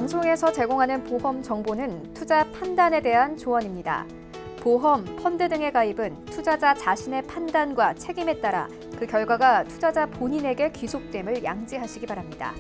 방송에서 제공하는 보험 정보는 투자 판단에 대한 조언입니다. 보험, 펀드 등의 가입은 투자자 자신의 판단과 책임에 따라 그 결과가 투자자 본인에게 귀속됨을 양지하시기 바랍니다.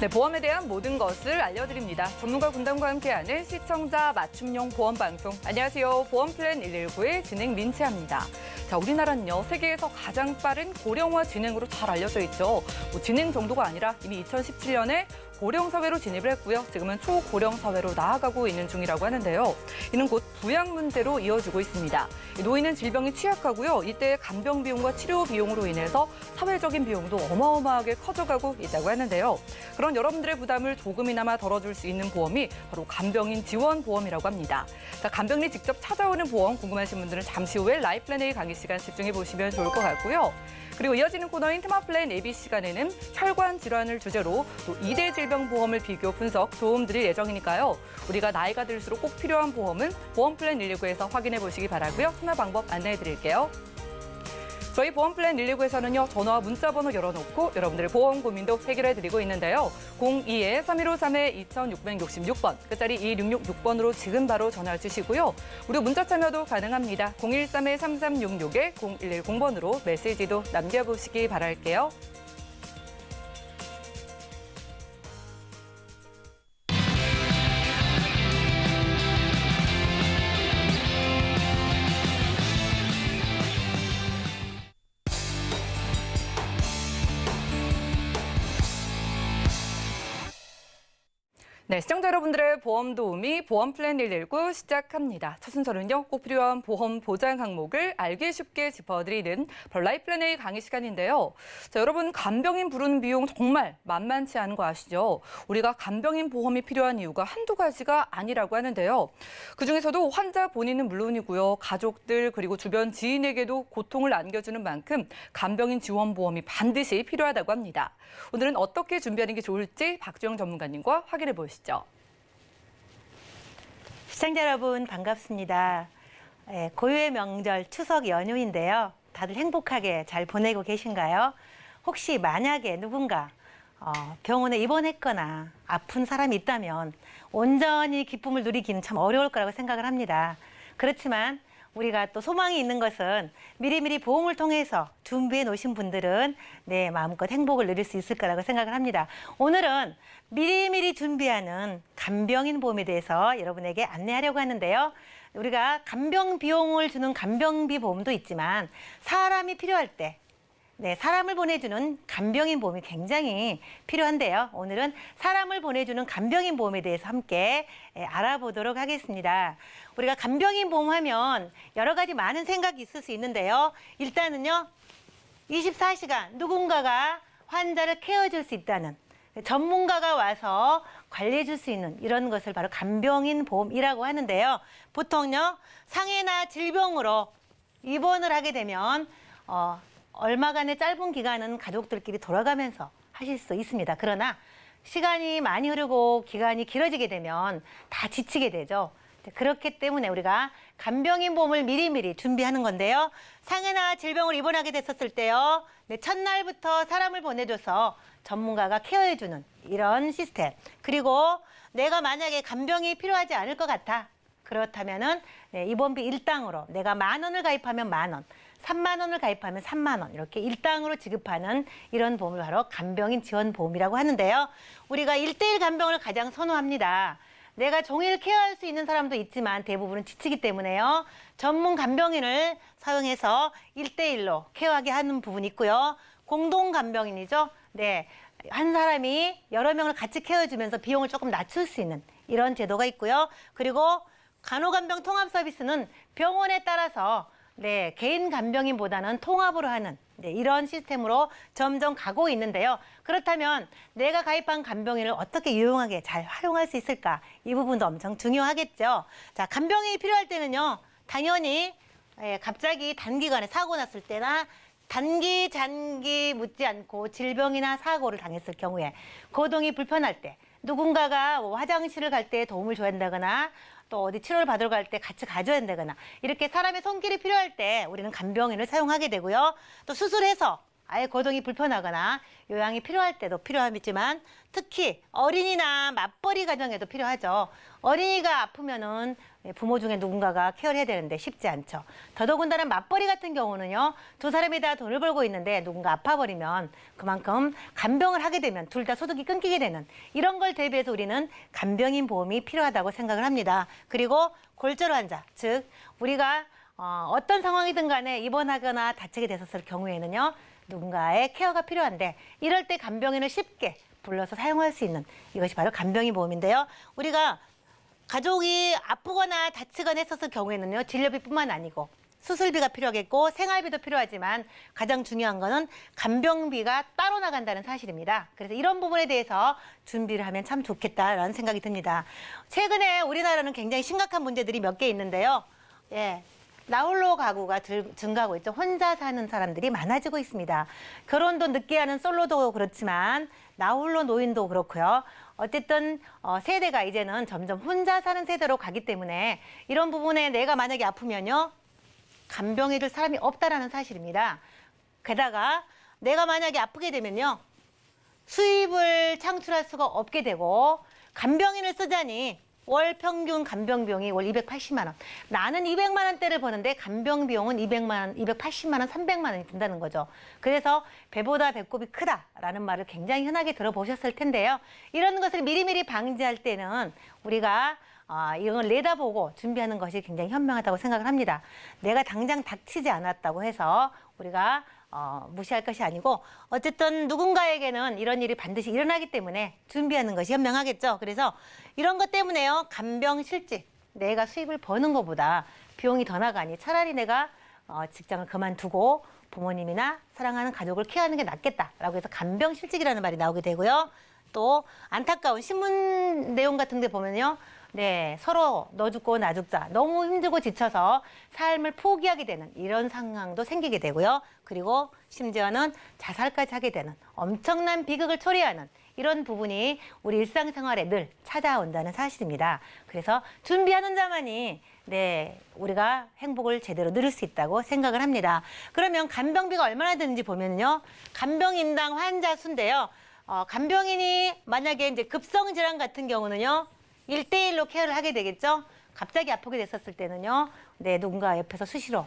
네, 보험에 대한 모든 것을 알려드립니다. 전문가 군단과 함께하는 시청자 맞춤형 보험 방송. 안녕하세요. 보험 플랜 119의 진행 민채합니다. 자, 우리나라는요, 세계에서 가장 빠른 고령화 진행으로 잘 알려져 있죠. 진행 정도가 아니라 이미 2017년에 고령 사회로 진입을 했고요. 지금은 초고령 사회로 나아가고 있는 중이라고 하는데요. 이는 곧 부양 문제로 이어지고 있습니다. 노인은 질병이 취약하고요. 이때 간병 비용과 치료 비용으로 인해서 사회적인 비용도 어마어마하게 커져가고 있다고 하는데요. 그런 여러분들의 부담을 조금이나마 덜어줄 수 있는 보험이 바로 간병인 지원 보험이라고 합니다. 자, 간병인이 직접 찾아오는 보험 궁금하신 분들은 잠시 후에 라이플랜 A 강의 시간 집중해 보시면 좋을 것 같고요. 그리고 이어지는 코너인 테마플랜 AB 시간에는 혈관 질환을 주제로 또 2대 질병 보험을 비교 분석 도움드릴 예정이니까요. 우리가 나이가 들수록 꼭 필요한 보험은 보험 플랜 119에서 확인해 보시기 바라고요. 참여 방법 안내해 드릴게요. 저희 보험 플랜 119에서는요, 전화와 문자 번호 열어놓고 여러분들의 보험 고민도 해결해드리고 있는데요. 02-3153-2666번, 끝자리 2666번으로 지금 바로 전화 주시고요. 무료 문자 참여도 가능합니다. 013-3366-0110번으로 메시지도 남겨보시기 바랄게요. 네, 시청자 여러분들의 보험 도우미 보험 플랜 119 시작합니다. 첫 순서는요, 꼭 필요한 보험 보장 항목을 알기 쉽게 짚어드리는 라이플랜 A 강의 시간인데요. 자, 여러분 간병인 부르는 비용 정말 만만치 않은 거 아시죠? 우리가 간병인 보험이 필요한 이유가 한두 가지가 아니라고 하는데요. 그중에서도 환자 본인은 물론이고요, 가족들 그리고 주변 지인에게도 고통을 안겨주는 만큼 간병인 지원 보험이 반드시 필요하다고 합니다. 오늘은 어떻게 준비하는 게 좋을지 박주영 전문가님과 확인해 보시죠. 시청자 여러분 반갑습니다. 고유의 명절 추석 연휴인데요. 다들 행복하게 잘 보내고 계신가요? 혹시 만약에 누군가 병원에 입원했거나 아픈 사람이 있다면 온전히 기쁨을 누리기는 참 어려울 거라고 생각을 합니다. 그렇지만 우리가 또 소망이 있는 것은 미리미리 보험을 통해서 준비해 놓으신 분들은 마음껏 행복을 누릴 수 있을 거라고 생각을 합니다. 오늘은 미리미리 준비하는 간병인 보험에 대해서 여러분에게 안내하려고 하는데요. 우리가 간병 비용을 주는 간병비 보험도 있지만 사람이 필요할 때 사람을 보내주는 간병인 보험이 굉장히 필요한데요. 오늘은 사람을 보내주는 간병인 보험에 대해서 함께 알아보도록 하겠습니다. 우리가 간병인 보험 하면 여러 가지 많은 생각이 있을 수 있는데요. 일단은요, 24시간 누군가가 환자를 케어해줄 수 있다는, 전문가가 와서 관리해줄 수 있는 이런 것을 바로 간병인 보험이라고 하는데요. 보통요, 상해나 질병으로 입원을 하게 되면 얼마간의 짧은 기간은 가족들끼리 돌아가면서 하실 수 있습니다. 그러나 시간이 많이 흐르고 기간이 길어지게 되면 다 지치게 되죠. 그렇기 때문에 우리가 간병인 보험을 미리미리 준비하는 건데요. 상해나 질병으로 입원하게 됐었을 때요, 첫날부터 사람을 보내줘서 전문가가 케어해주는 이런 시스템. 그리고 내가 만약에 간병이 필요하지 않을 것 같아. 그렇다면은 입원비 일당으로 내가 10,000원을 가입하면 10,000원, 30,000원을 가입하면 30,000원 이렇게 일당으로 지급하는 이런 보험을 바로 간병인 지원 보험이라고 하는데요. 우리가 1:1 간병을 가장 선호합니다. 내가 종일 케어할 수 있는 사람도 있지만 대부분은 지치기 때문에요. 전문 간병인을 사용해서 1:1로 케어하게 하는 부분이 있고요. 공동 간병인이죠. 한 사람이 여러 명을 같이 케어해주면서 비용을 조금 낮출 수 있는 이런 제도가 있고요. 그리고 간호간병 통합 서비스는 병원에 따라서 개인 간병인보다는 통합으로 하는 이런 시스템으로 점점 가고 있는데요. 그렇다면 내가 가입한 간병인을 어떻게 유용하게 잘 활용할 수 있을까? 이 부분도 엄청 중요하겠죠. 자, 간병인이 필요할 때는요, 당연히 갑자기 단기간에 사고 났을 때나 단기, 잔기 묻지 않고 질병이나 사고를 당했을 경우에 거동이 불편할 때, 누군가가 화장실을 갈 때 도움을 줘야 한다거나 또 어디 치료를 받으러 갈 때 같이 가줘야 한다거나 이렇게 사람의 손길이 필요할 때 우리는 간병인을 사용하게 되고요. 또 수술해서 아예 거동이 불편하거나 요양이 필요할 때도 필요하지만 특히 어린이나 맞벌이 가정에도 필요하죠. 어린이가 아프면은 부모 중에 누군가가 케어를 해야 되는데 쉽지 않죠. 더더군다나 맞벌이 같은 경우는요. 두 사람이 다 돈을 벌고 있는데 누군가 아파버리면 그만큼 간병을 하게 되면 둘 다 소득이 끊기게 되는 이런 걸 대비해서 우리는 간병인 보험이 필요하다고 생각을 합니다. 그리고 골절 환자, 즉 우리가 어떤 상황이든 간에 입원하거나 다치게 됐었을 경우에는요. 누군가의 케어가 필요한데 이럴 때 간병인을 쉽게 불러서 사용할 수 있는 이것이 바로 간병인 보험인데요. 우리가 가족이 아프거나 다치거나 했었을 경우에는요. 진료비뿐만 아니고 수술비가 필요하겠고 생활비도 필요하지만 가장 중요한 거는 간병비가 따로 나간다는 사실입니다. 그래서 이런 부분에 대해서 준비를 하면 참 좋겠다라는 생각이 듭니다. 최근에 우리나라는 굉장히 심각한 문제들이 몇 개 있는데요. 예. 나홀로 가구가 증가하고 있죠. 혼자 사는 사람들이 많아지고 있습니다. 결혼도 늦게 하는 솔로도 그렇지만 나홀로 노인도 그렇고요. 어쨌든 세대가 이제는 점점 혼자 사는 세대로 가기 때문에 이런 부분에 내가 만약에 아프면요. 간병해줄 사람이 없다라는 사실입니다. 게다가 내가 만약에 아프게 되면요. 수입을 창출할 수가 없게 되고 간병인을 쓰자니 월 평균 간병비용이 월 280만 원. 나는 200만 원대를 버는데 간병비용은 200만 원, 280만 원, 300만 원이 든다는 거죠. 그래서 배보다 배꼽이 크다라는 말을 굉장히 흔하게 들어보셨을 텐데요. 이런 것을 미리미리 방지할 때는 우리가 이걸 내다보고 준비하는 것이 굉장히 현명하다고 생각을 합니다. 내가 당장 닥치지 않았다고 해서 우리가 무시할 것이 아니고 어쨌든 누군가에게는 이런 일이 반드시 일어나기 때문에 준비하는 것이 현명하겠죠. 그래서 이런 것 때문에요. 간병실직, 내가 수입을 버는 것보다 비용이 더 나가니 차라리 내가 직장을 그만두고 부모님이나 사랑하는 가족을 케어하는 게 낫겠다라고 해서 간병실직이라는 말이 나오게 되고요. 또 안타까운 신문 내용 같은 데 보면요. 네, 서로 너 죽고 나 죽자. 너무 힘들고 지쳐서 삶을 포기하게 되는 이런 상황도 생기게 되고요. 그리고 심지어는 자살까지 하게 되는 엄청난 비극을 초래하는 이런 부분이 우리 일상생활에 늘 찾아온다는 사실입니다. 그래서 준비하는 자만이 우리가 행복을 제대로 누릴 수 있다고 생각을 합니다. 그러면 간병비가 얼마나 드는지 보면요. 간병인당 환자 수인데요. 간병인이 만약에 이제 급성 질환 같은 경우는요. 1대1로 케어를 하게 되겠죠. 갑자기 아프게 됐었을 때는요. 누군가 옆에서 수시로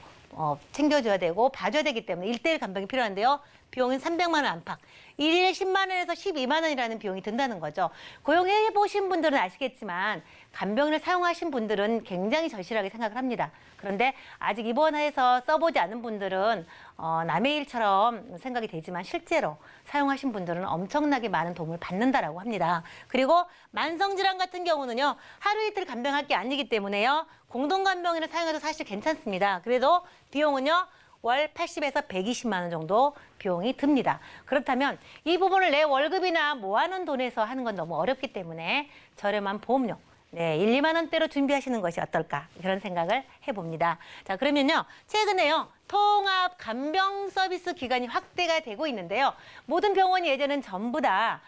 챙겨줘야 되고 봐줘야 되기 때문에 1대1 간병이 필요한데요. 비용은 300만 원 안팎. 1일 10만 원에서 12만 원이라는 비용이 든다는 거죠. 고용해 보신 분들은 아시겠지만 간병인을 사용하신 분들은 굉장히 절실하게 생각을 합니다. 그런데 아직 입원해서 써보지 않은 분들은 남의 일처럼 생각이 되지만 실제로 사용하신 분들은 엄청나게 많은 도움을 받는다라고 합니다. 그리고 만성질환 같은 경우는요. 하루 이틀 간병할 게 아니기 때문에요. 공동간병인을 사용해도 사실 괜찮습니다. 그래도 비용은요. 월 80에서 120만 원 정도 비용이 듭니다. 그렇다면 이 부분을 내 월급이나 모아놓은 돈에서 하는 건 너무 어렵기 때문에 저렴한 보험료 1, 2만 원대로 준비하시는 것이 어떨까 그런 생각을 해봅니다. 자, 그러면요. 최근에요. 통합 간병 서비스 기간이 확대가 되고 있는데요. 모든 병원이 예전엔 전부 다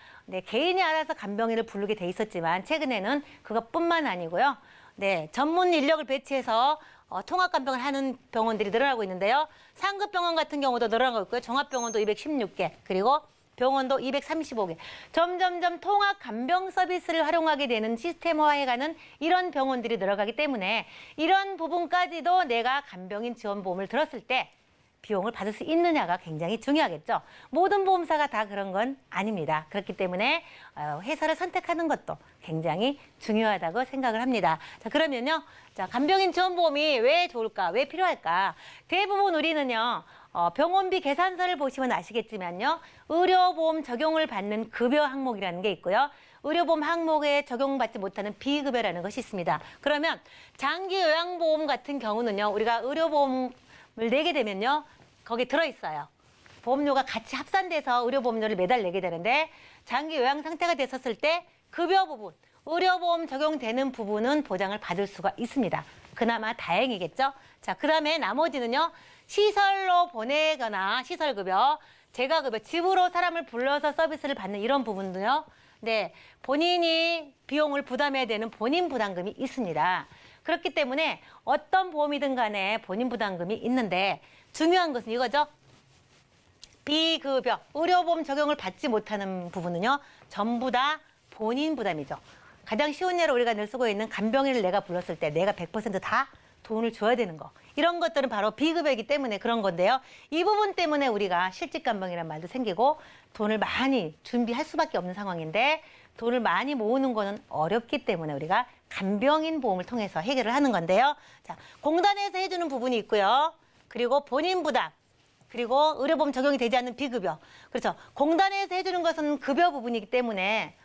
개인이 알아서 간병인을 부르게 돼 있었지만 최근에는 그것뿐만 아니고요. 전문 인력을 배치해서 통합간병을 하는 병원들이 늘어나고 있는데요. 상급병원 같은 경우도 늘어나고 있고요. 종합병원도 216개, 그리고 병원도 235개. 점점점 통합간병 서비스를 활용하게 되는 시스템화해가는 이런 병원들이 늘어가기 때문에 이런 부분까지도 내가 간병인 지원보험을 들었을 때 비용을 받을 수 있느냐가 굉장히 중요하겠죠. 모든 보험사가 다 그런 건 아닙니다. 그렇기 때문에 회사를 선택하는 것도 굉장히 중요하다고 생각을 합니다. 자, 그러면요. 자, 간병인 지원보험이 왜 좋을까? 왜 필요할까? 대부분 우리는요. 병원비 계산서를 보시면 아시겠지만요. 의료보험 적용을 받는 급여 항목이라는 게 있고요. 의료보험 항목에 적용받지 못하는 비급여라는 것이 있습니다. 그러면 장기요양보험 같은 경우는요. 우리가 의료보험을 내게 되면요. 거기 들어있어요. 보험료가 같이 합산돼서 의료보험료를 매달 내게 되는데 장기 요양 상태가 됐었을 때 급여 부분, 의료보험 적용되는 부분은 보장을 받을 수가 있습니다. 그나마 다행이겠죠. 자, 그다음에 나머지는요. 시설로 보내거나 시설급여, 재가급여, 집으로 사람을 불러서 서비스를 받는 이런 부분도요. 본인이 비용을 부담해야 되는 본인 부담금이 있습니다. 그렇기 때문에 어떤 보험이든 간에 본인 부담금이 있는데 중요한 것은 이거죠. 비급여, 의료보험 적용을 받지 못하는 부분은요, 전부 다 본인 부담이죠. 가장 쉬운 예로 우리가 늘 쓰고 있는 간병인을 내가 불렀을 때 내가 100%다 돈을 줘야 되는 거. 이런 것들은 바로 비급여이기 때문에 그런 건데요. 이 부분 때문에 우리가 실직간병이라는 말도 생기고 돈을 많이 준비할 수밖에 없는 상황인데 돈을 많이 모으는 거는 어렵기 때문에 우리가 간병인 보험을 통해서 해결을 하는 건데요. 자, 공단에서 해주는 부분이 있고요. 그리고 본인 부담. 그리고 의료보험 적용이 되지 않는 비급여. 그렇죠. 공단에서 해주는 것은 급여 부분이기 때문에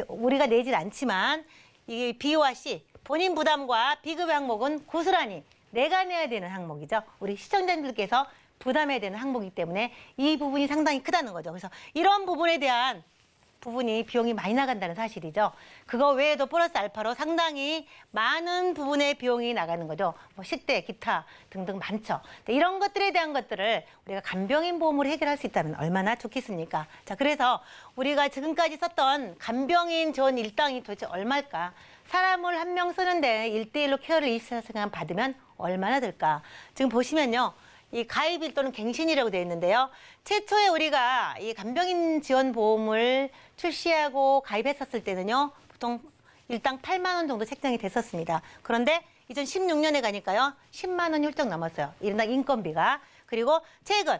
우리가 내질 않지만 이 B와 C, 본인 부담과 비급여 항목은 고스란히 내가 내야 되는 항목이죠. 우리 시청자님들께서 부담해야 되는 항목이기 때문에 이 부분이 상당히 크다는 거죠. 그래서 이런 부분에 대한 부분이 비용이 많이 나간다는 사실이죠. 그거 외에도 플러스 알파로 상당히 많은 부분의 비용이 나가는 거죠. 뭐 식대, 기타 등등 많죠. 이런 것들에 대한 것들을 우리가 간병인 보험으로 해결할 수 있다면 얼마나 좋겠습니까? 자, 그래서 우리가 지금까지 썼던 간병인 지원 일당이 도대체 얼마일까? 사람을 한 명 쓰는데 1대1로 케어를 24시간 받으면 얼마나 들까? 지금 보시면요. 이 가입일 또는 갱신이라고 되어 있는데요. 최초에 우리가 이 간병인 지원 보험을 출시하고 가입했었을 때는요. 보통 일당 8만 원 정도 책정이 됐었습니다. 그런데 2016년에 가니까요. 10만 원이 훌쩍 넘었어요. 일당 인건비가. 그리고 최근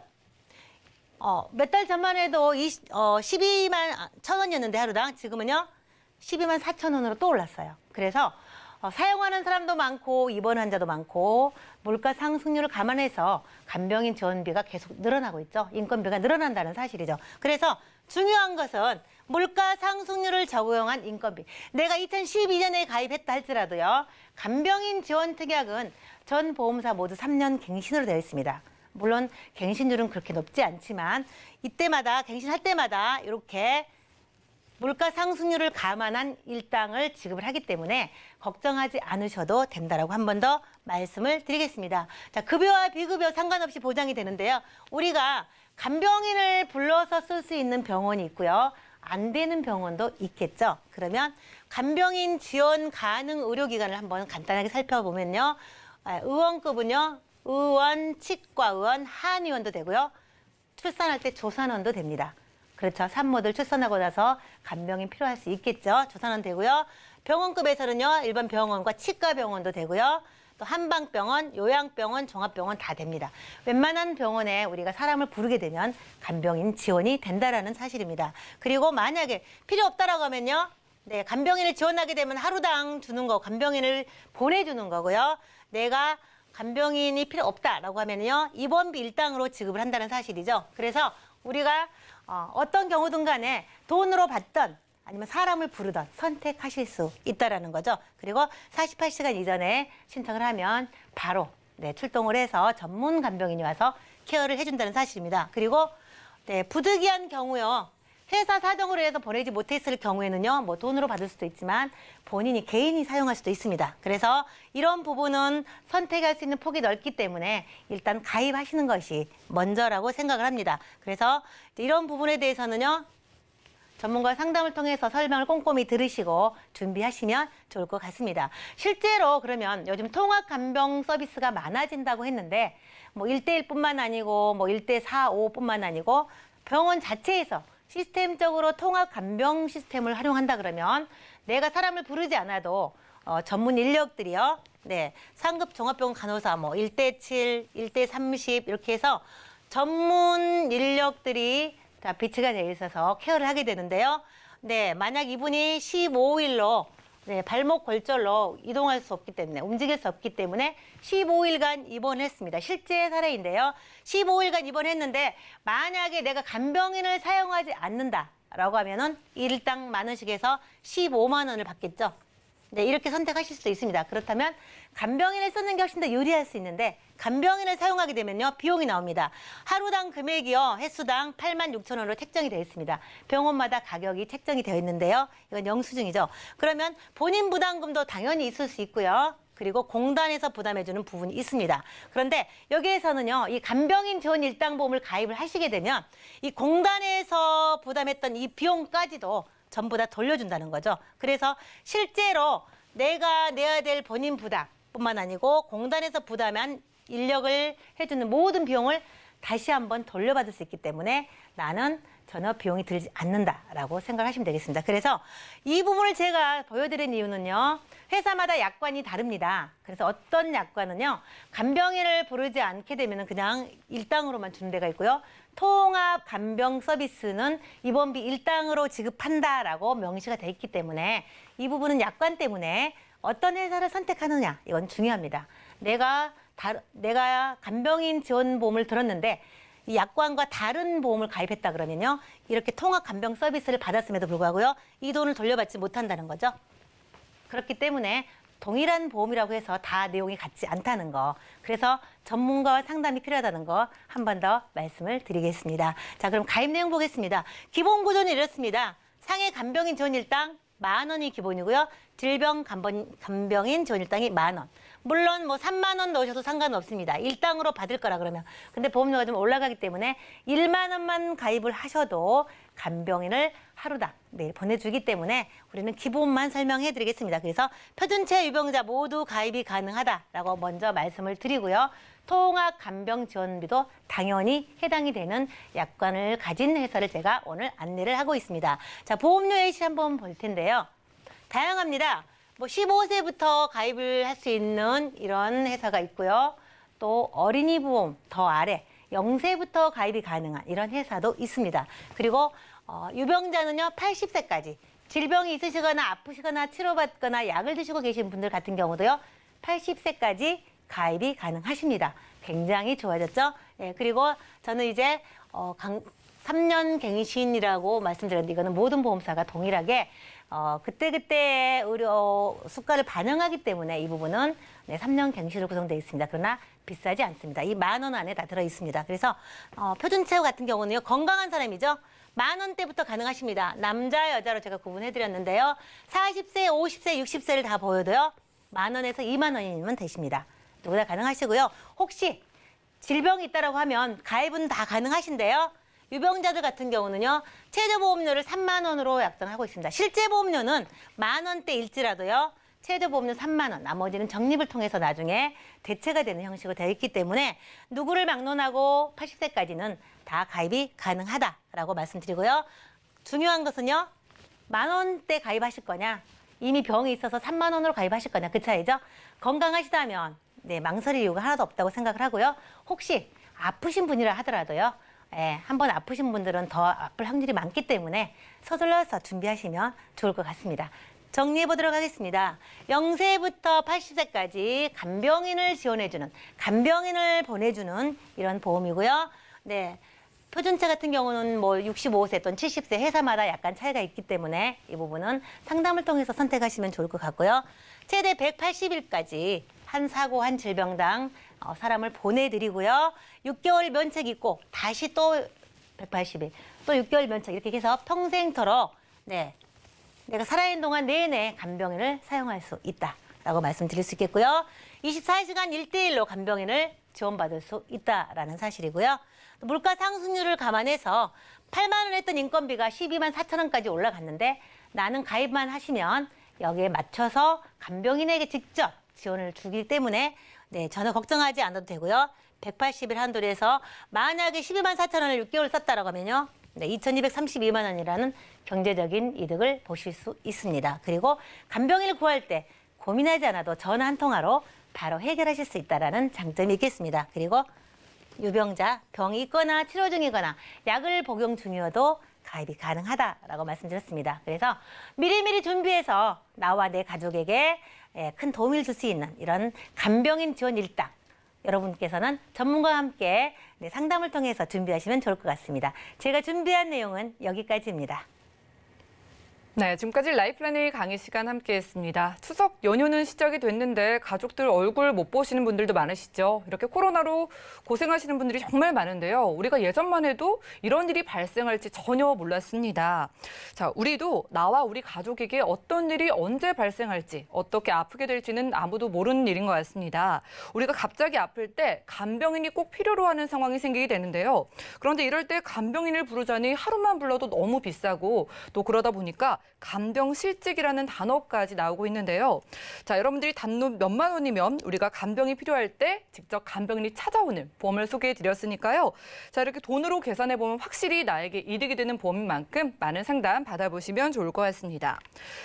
몇 달 전만 해도 12만 1천 원이었는데 하루당 지금은요. 12만 4천 원으로 또 올랐어요. 그래서 사용하는 사람도 많고 입원 환자도 많고 물가 상승률을 감안해서 간병인 지원비가 계속 늘어나고 있죠. 인건비가 늘어난다는 사실이죠. 그래서 중요한 것은 물가 상승률을 적용한 인건비. 내가 2012년에 가입했다 할지라도요. 간병인 지원 특약은 전 보험사 모두 3년 갱신으로 되어 있습니다. 물론 갱신율은 그렇게 높지 않지만 이때마다 갱신할 때마다 이렇게 물가 상승률을 감안한 일당을 지급을 하기 때문에 걱정하지 않으셔도 된다라고 한 번 더 말씀을 드리겠습니다. 자, 급여와 비급여 상관없이 보장이 되는데요. 우리가 간병인을 불러서 쓸 수 있는 병원이 있고요. 안 되는 병원도 있겠죠. 그러면 간병인 지원 가능 의료기관을 한번 간단하게 살펴보면요. 의원급은요. 의원, 치과의원, 한의원도 되고요. 출산할 때 조산원도 됩니다. 그렇죠. 산모들 출산하고 나서 간병인 필요할 수 있겠죠. 조산원 되고요. 병원급에서는요. 일반 병원과 치과병원도 되고요. 또 한방병원, 요양병원, 종합병원 다 됩니다. 웬만한 병원에 우리가 사람을 부르게 되면 간병인 지원이 된다라는 사실입니다. 그리고 만약에 필요 없다라고 하면요. 네, 간병인을 지원하게 되면 하루당 주는 거, 간병인을 보내주는 거고요. 내가 간병인이 필요 없다라고 하면요. 입원비 일당으로 지급을 한다는 사실이죠. 그래서 우리가 어떤 경우든 간에 돈으로 받던 아니면 사람을 부르던 선택하실 수 있다라는 거죠. 그리고 48시간 이전에 신청을 하면 바로 출동을 해서 전문 간병인이 와서 케어를 해준다는 사실입니다. 그리고 부득이한 경우요. 회사 사정으로 해서 보내지 못했을 경우에는요. 뭐 돈으로 받을 수도 있지만 본인이 개인이 사용할 수도 있습니다. 그래서 이런 부분은 선택할 수 있는 폭이 넓기 때문에 일단 가입하시는 것이 먼저라고 생각을 합니다. 그래서 이런 부분에 대해서는요. 전문가 상담을 통해서 설명을 꼼꼼히 들으시고 준비하시면 좋을 것 같습니다. 실제로 그러면 요즘 통합 간병 서비스가 많아진다고 했는데 뭐 1대1뿐만 아니고 뭐 1대4, 5뿐만 아니고 병원 자체에서 시스템적으로 통합 간병 시스템을 활용한다 그러면 내가 사람을 부르지 않아도 전문 인력들이요. 상급 종합병원 간호사 뭐 1대7, 1대30 이렇게 해서 전문 인력들이 다 배치가 되어 있어서 케어를 하게 되는데요. 만약 이분이 15일로 발목 골절로 이동할 수 없기 때문에 움직일 수 없기 때문에 15일간 입원했습니다. 실제 사례인데요. 15일간 입원했는데 만약에 내가 간병인을 사용하지 않는다라고 하면은 일당 만 원씩에서 15만 원을 받겠죠. 이렇게 선택하실 수도 있습니다. 그렇다면 간병인을 쓰는 게 훨씬 더 유리할 수 있는데 간병인을 사용하게 되면요. 비용이 나옵니다. 하루당 금액이요. 횟수당 8만 6천 원으로 책정이 되어 있습니다. 병원마다 가격이 책정이 되어 있는데요. 이건 영수증이죠. 그러면 본인 부담금도 당연히 있을 수 있고요. 그리고 공단에서 부담해주는 부분이 있습니다. 그런데 여기에서는요. 이 간병인 지원 일당보험을 가입을 하시게 되면 이 공단에서 부담했던 이 비용까지도 전부 다 돌려준다는 거죠. 그래서 실제로 내가 내야 될 본인 부담뿐만 아니고 공단에서 부담한 인력을 해주는 모든 비용을 다시 한번 돌려받을 수 있기 때문에 나는 전혀 비용이 들지 않는다라고 생각하시면 되겠습니다. 그래서 이 부분을 제가 보여드린 이유는요. 회사마다 약관이 다릅니다. 그래서 어떤 약관은요. 간병인을 부르지 않게 되면 그냥 일당으로만 주는 데가 있고요. 통합 간병 서비스는 입원비 일당으로 지급한다라고 명시가 돼 있기 때문에 이 부분은 약관 때문에 어떤 회사를 선택하느냐 이건 중요합니다. 내가 간병인 지원보험을 들었는데 이 약관과 다른 보험을 가입했다 그러면요. 이렇게 통합 간병 서비스를 받았음에도 불구하고요. 이 돈을 돌려받지 못한다는 거죠. 그렇기 때문에 동일한 보험이라고 해서 다 내용이 같지 않다는 거. 그래서 전문가와 상담이 필요하다는 거 한 번 더 말씀을 드리겠습니다. 자, 그럼 가입 내용 보겠습니다. 기본 구조는 이렇습니다. 상해 간병인 지원 일당 10,000원이 기본이고요. 질병 간병인 지원 일당이 10,000원. 물론 뭐 3만 원 넣으셔도 상관없습니다. 일당으로 받을 거라 그러면. 근데 보험료가 좀 올라가기 때문에 1만 원만 가입을 하셔도 간병인을 하루당 매일 보내주기 때문에 우리는 기본만 설명해 드리겠습니다. 그래서 표준체 유병자 모두 가입이 가능하다라고 먼저 말씀을 드리고요. 통합 간병 지원비도 당연히 해당이 되는 약관을 가진 회사를 제가 오늘 안내를 하고 있습니다. 자, 보험료 예시 한번 볼 텐데요. 다양합니다. 뭐 15세부터 가입을 할 수 있는 이런 회사가 있고요. 또 어린이 보험 더 아래 0세부터 가입이 가능한 이런 회사도 있습니다. 그리고 유병자는요 80세까지 질병이 있으시거나 아프시거나 치료받거나 약을 드시고 계신 분들 같은 경우도요 80세까지 가입이 가능하십니다. 굉장히 좋아졌죠? 예, 그리고 저는 이제 3년 갱신이라고 말씀드렸는데 이거는 모든 보험사가 동일하게 그때그때의 의료 수가를 반영하기 때문에 이 부분은 3년 갱신으로 구성되어 있습니다. 그러나 비싸지 않습니다. 이 10,000원 안에 다 들어 있습니다. 그래서 표준체후 같은 경우는요. 건강한 사람이죠. 10,000원대부터 가능하십니다. 남자, 여자로 제가 구분해드렸는데요. 40세, 50세, 60세를 다 보여도요. 10,000원에서 20,000원이면 되십니다. 누구나 가능하시고요. 혹시 질병이 있다라고 하면 가입은 다 가능하신데요. 유병자들 같은 경우는요. 최저보험료를 3만 원으로 약정하고 있습니다. 실제 보험료는 10,000원대일지라도요. 최저보험료 3만 원, 나머지는 적립을 통해서 나중에 대체가 되는 형식으로 되어 있기 때문에 누구를 막론하고 80세까지는 다 가입이 가능하다라고 말씀드리고요. 중요한 것은요. 10,000원대 가입하실 거냐, 이미 병이 있어서 3만 원으로 가입하실 거냐, 그 차이죠. 건강하시다면 망설일 이유가 하나도 없다고 생각을 하고요. 혹시 아프신 분이라 하더라도요. 한번 아프신 분들은 더 아플 확률이 많기 때문에 서둘러서 준비하시면 좋을 것 같습니다. 정리해 보도록 하겠습니다. 0세부터 80세까지 간병인을 지원해주는, 간병인을 보내주는 이런 보험이고요. 네. 표준체 같은 경우는 뭐 65세 또는 70세 회사마다 약간 차이가 있기 때문에 이 부분은 상담을 통해서 선택하시면 좋을 것 같고요. 최대 180일까지 한 사고, 한 질병당 사람을 보내드리고요. 6개월 면책 있고 다시 또 180일, 또 6개월 면책 이렇게 해서 평생토록 내가 살아있는 동안 내내 간병인을 사용할 수 있다라고 말씀드릴 수 있겠고요. 24시간 1대1로 간병인을 지원받을 수 있다라는 사실이고요. 물가 상승률을 감안해서 8만 원 했던 인건비가 12만 4천 원까지 올라갔는데 나는 가입만 하시면 여기에 맞춰서 간병인에게 직접 지원을 주기 때문에 전혀 걱정하지 않아도 되고요. 180일 한도로 해서 만약에 12만 4천 원을 6개월 썼다라고 하면요. 2,232만 원이라는 경제적인 이득을 보실 수 있습니다. 그리고 간병인을 구할 때 고민하지 않아도 전화 한 통화로 바로 해결하실 수 있다는 장점이 있겠습니다. 그리고 유병자, 병이 있거나 치료 중이거나 약을 복용 중이어도 가입이 가능하다라고 말씀드렸습니다. 그래서 미리미리 준비해서 나와 내 가족에게 큰 도움을 줄 수 있는 이런 간병인 지원 일당, 여러분께서는 전문가와 함께 상담을 통해서 준비하시면 좋을 것 같습니다. 제가 준비한 내용은 여기까지입니다. 네, 지금까지 라이플라닝 강의 시간 함께했습니다. 추석 연휴는 시작이 됐는데 가족들 얼굴 못 보시는 분들도 많으시죠. 이렇게 코로나로 고생하시는 분들이 정말 많은데요. 우리가 예전만 해도 이런 일이 발생할지 전혀 몰랐습니다. 자, 우리도 나와 우리 가족에게 어떤 일이 언제 발생할지, 어떻게 아프게 될지는 아무도 모르는 일인 것 같습니다. 우리가 갑자기 아플 때 간병인이 꼭 필요로 하는 상황이 생기게 되는데요. 그런데 이럴 때 간병인을 부르자니 하루만 불러도 너무 비싸고 또 그러다 보니까 간병실직이라는 단어까지 나오고 있는데요. 자, 여러분들이 단돈 몇만 원이면 우리가 간병이 필요할 때 직접 간병인이 찾아오는 보험을 소개해드렸으니까요. 자, 이렇게 돈으로 계산해보면 확실히 나에게 이득이 되는 보험인 만큼 많은 상담 받아보시면 좋을 것 같습니다.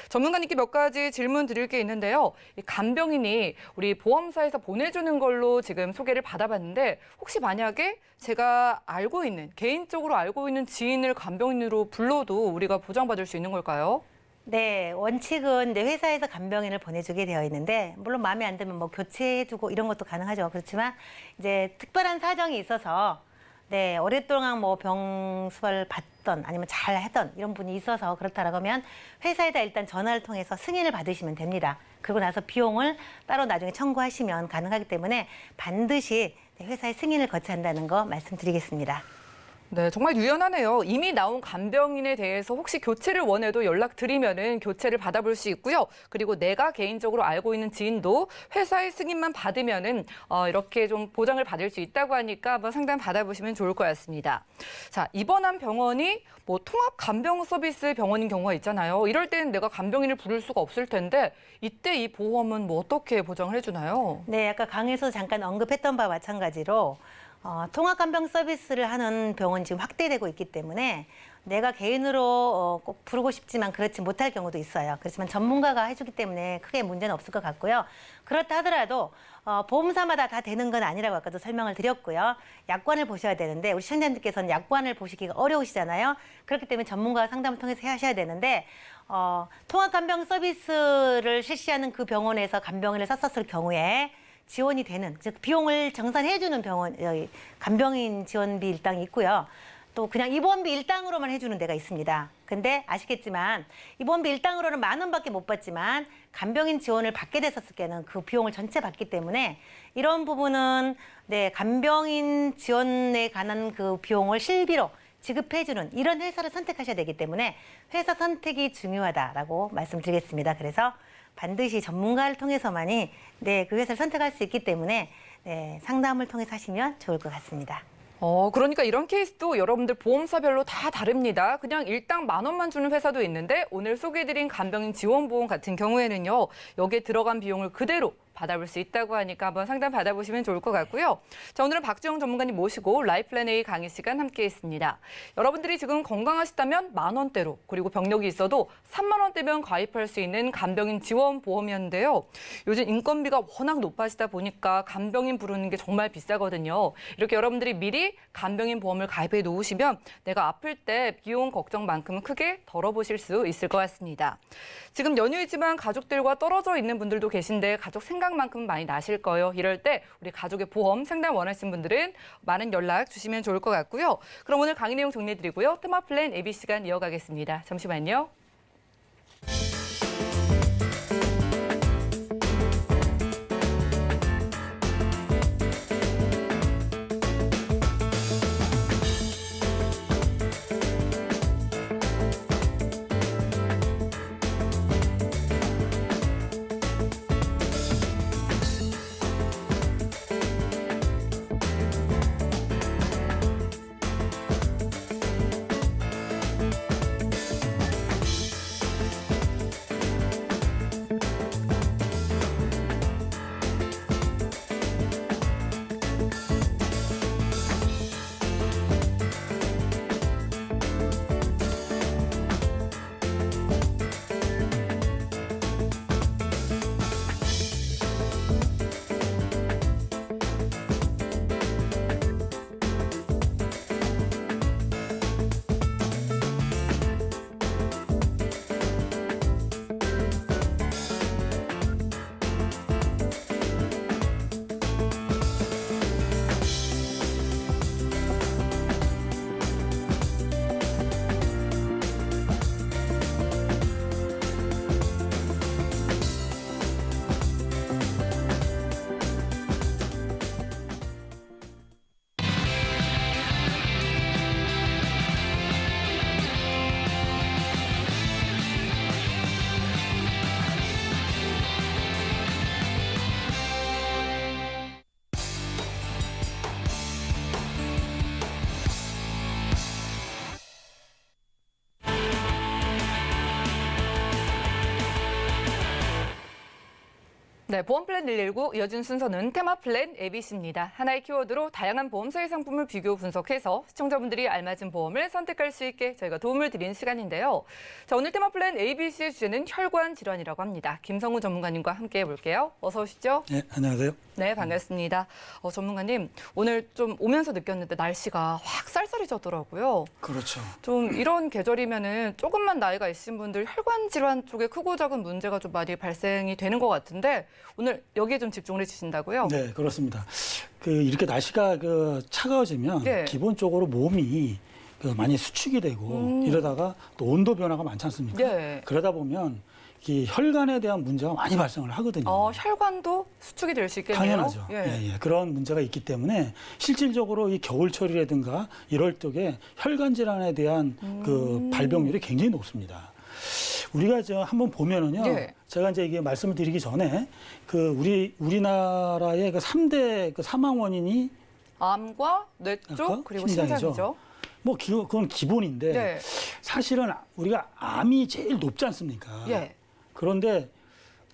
전문가님께 몇 가지 질문 드릴 게 있는데요. 이 간병인이 우리 보험사에서 보내주는 걸로 지금 소개를 받아봤는데 혹시 만약에 제가 알고 있는, 개인적으로 알고 있는 지인을 간병인으로 불러도 우리가 보장받을 수 있는 걸까요? 네, 원칙은 내 회사에서 간병인을 보내주게 되어 있는데 물론 마음에 안 들면 뭐 교체해주고 이런 것도 가능하죠. 그렇지만 이제 특별한 사정이 있어서 네, 오랫동안 뭐 병수를 받던 아니면 잘 하던 이런 분이 있어서 그렇다라고 하면 회사에다 일단 전화를 통해서 승인을 받으시면 됩니다. 그리고 나서 비용을 따로 나중에 청구하시면 가능하기 때문에 반드시 회사의 승인을 거쳐야 한다는 거 말씀드리겠습니다. 네, 정말 유연하네요. 이미 나온 간병인에 대해서 혹시 교체를 원해도 연락드리면은 교체를 받아볼 수 있고요. 그리고 내가 개인적으로 알고 있는 지인도 회사의 승인만 받으면은 이렇게 좀 보장을 받을 수 있다고 하니까 한번 상담 받아보시면 좋을 것 같습니다. 자, 입원한 병원이 뭐 통합 간병 서비스 병원인 경우가 있잖아요. 이럴 때는 내가 간병인을 부를 수가 없을 텐데 이때 이 보험은 뭐 어떻게 보장을 해주나요? 네, 아까 강의에서 잠깐 언급했던 바와 마찬가지로 통합간병 서비스를 하는 병원이 지금 확대되고 있기 때문에 내가 개인으로 꼭 부르고 싶지만 그렇지 못할 경우도 있어요. 그렇지만 전문가가 해주기 때문에 크게 문제는 없을 것 같고요. 그렇다 하더라도 보험사마다 다 되는 건 아니라고 아까도 설명을 드렸고요. 약관을 보셔야 되는데 우리 시청자님께서는 약관을 보시기가 어려우시잖아요. 그렇기 때문에 전문가 상담을 통해서 하셔야 되는데 통합간병 서비스를 실시하는 그 병원에서 간병인을 썼었을 경우에 지원이 되는, 즉 비용을 정산해주는 병원, 간병인 지원비 일당이 있고요. 또 그냥 입원비 일당으로만 해주는 데가 있습니다. 근데 아시겠지만 입원비 일당으로는 10,000원밖에 못 받지만 간병인 지원을 받게 됐었을 때는 그 비용을 전체 받기 때문에 이런 부분은 네, 간병인 지원에 관한 그 비용을 실비로 지급해주는 이런 회사를 선택하셔야 되기 때문에 회사 선택이 중요하다라고 말씀드리겠습니다. 그래서 반드시 전문가를 통해서만이 네, 그 회사를 선택할 수 있기 때문에 네, 상담을 통해서 하시면 좋을 것 같습니다. 그러니까 이런 케이스도 여러분들 보험사별로 다 다릅니다. 그냥 일당 10,000원만 주는 회사도 있는데 오늘 소개해드린 간병인 지원보험 같은 경우에는요. 여기에 들어간 비용을 그대로 받아볼 수 있다고 하니까 한번 상담 받아보시면 좋을 것 같고요. 자, 오늘은 박지영 전문가님 모시고 라이플랜 A 강의 시간 함께했습니다. 여러분들이 지금 건강하시다면 10,000원대로 그리고 병력이 있어도 30,000원대면 가입할 수 있는 간병인 지원보험이었는데요. 요즘 인건비가 워낙 높아지다 보니까 간병인 부르는 게 정말 비싸거든요. 이렇게 여러분들이 미리 간병인 보험을 가입해 놓으시면 내가 아플 때 비용 걱정만큼은 크게 덜어보실 수 있을 것 같습니다. 지금 연휴이지만 가족들과 떨어져 있는 분들도 계신데 가족 생각만큼은 많이 나실 거예요. 이럴 때 우리 가족의 보험 상담 원하시는 분들은 많은 연락 주시면 좋을 것 같고요. 그럼 오늘 강의 내용 정리해드리고요. 테마 플랜 AB 시간 이어가겠습니다. 잠시만요. 네, 보험 플랜 119 이어진 순서는 테마 플랜 ABC입니다. 하나의 키워드로 다양한 보험사의 상품을 비교 분석해서 시청자분들이 알맞은 보험을 선택할 수 있게 저희가 도움을 드리는 시간인데요. 자, 오늘 테마 플랜 ABC의 주제는 혈관 질환이라고 합니다. 김성우 전문가님과 함께 해볼게요. 어서 오시죠. 네, 안녕하세요. 네, 반갑습니다. 전문가님, 오늘 좀 오면서 느꼈는데 날씨가 확 쌀쌀해졌더라고요. 그렇죠. 좀 이런 계절이면은 조금만 나이가 있으신 분들 혈관 질환 쪽에 크고 작은 문제가 좀 많이 발생이 되는 것 같은데 오늘 여기에 좀 집중을 해주신다고요? 네, 그렇습니다. 이렇게 날씨가 차가워지면 네. 기본적으로 몸이 많이 수축이 되고 이러다가 또 온도 변화가 많지 않습니까? 네. 그러다 보면 이 혈관에 대한 문제가 많이 발생을 하거든요. 혈관도 수축이 될 수 있겠네요. 당연하죠. 예. 예, 예. 그런 문제가 있기 때문에 실질적으로 이 겨울철이라든가 이럴 적에 혈관 질환에 대한 그 발병률이 굉장히 높습니다. 우리가 한번 보면은요. 예. 제가 이제 이게 말씀을 드리기 전에 우리나라의 3대 사망 원인이 암과 뇌 쪽 그리고 심장이죠. 심장이죠. 그건 기본인데 네. 사실은 우리가 암이 제일 높지 않습니까? 예. 그런데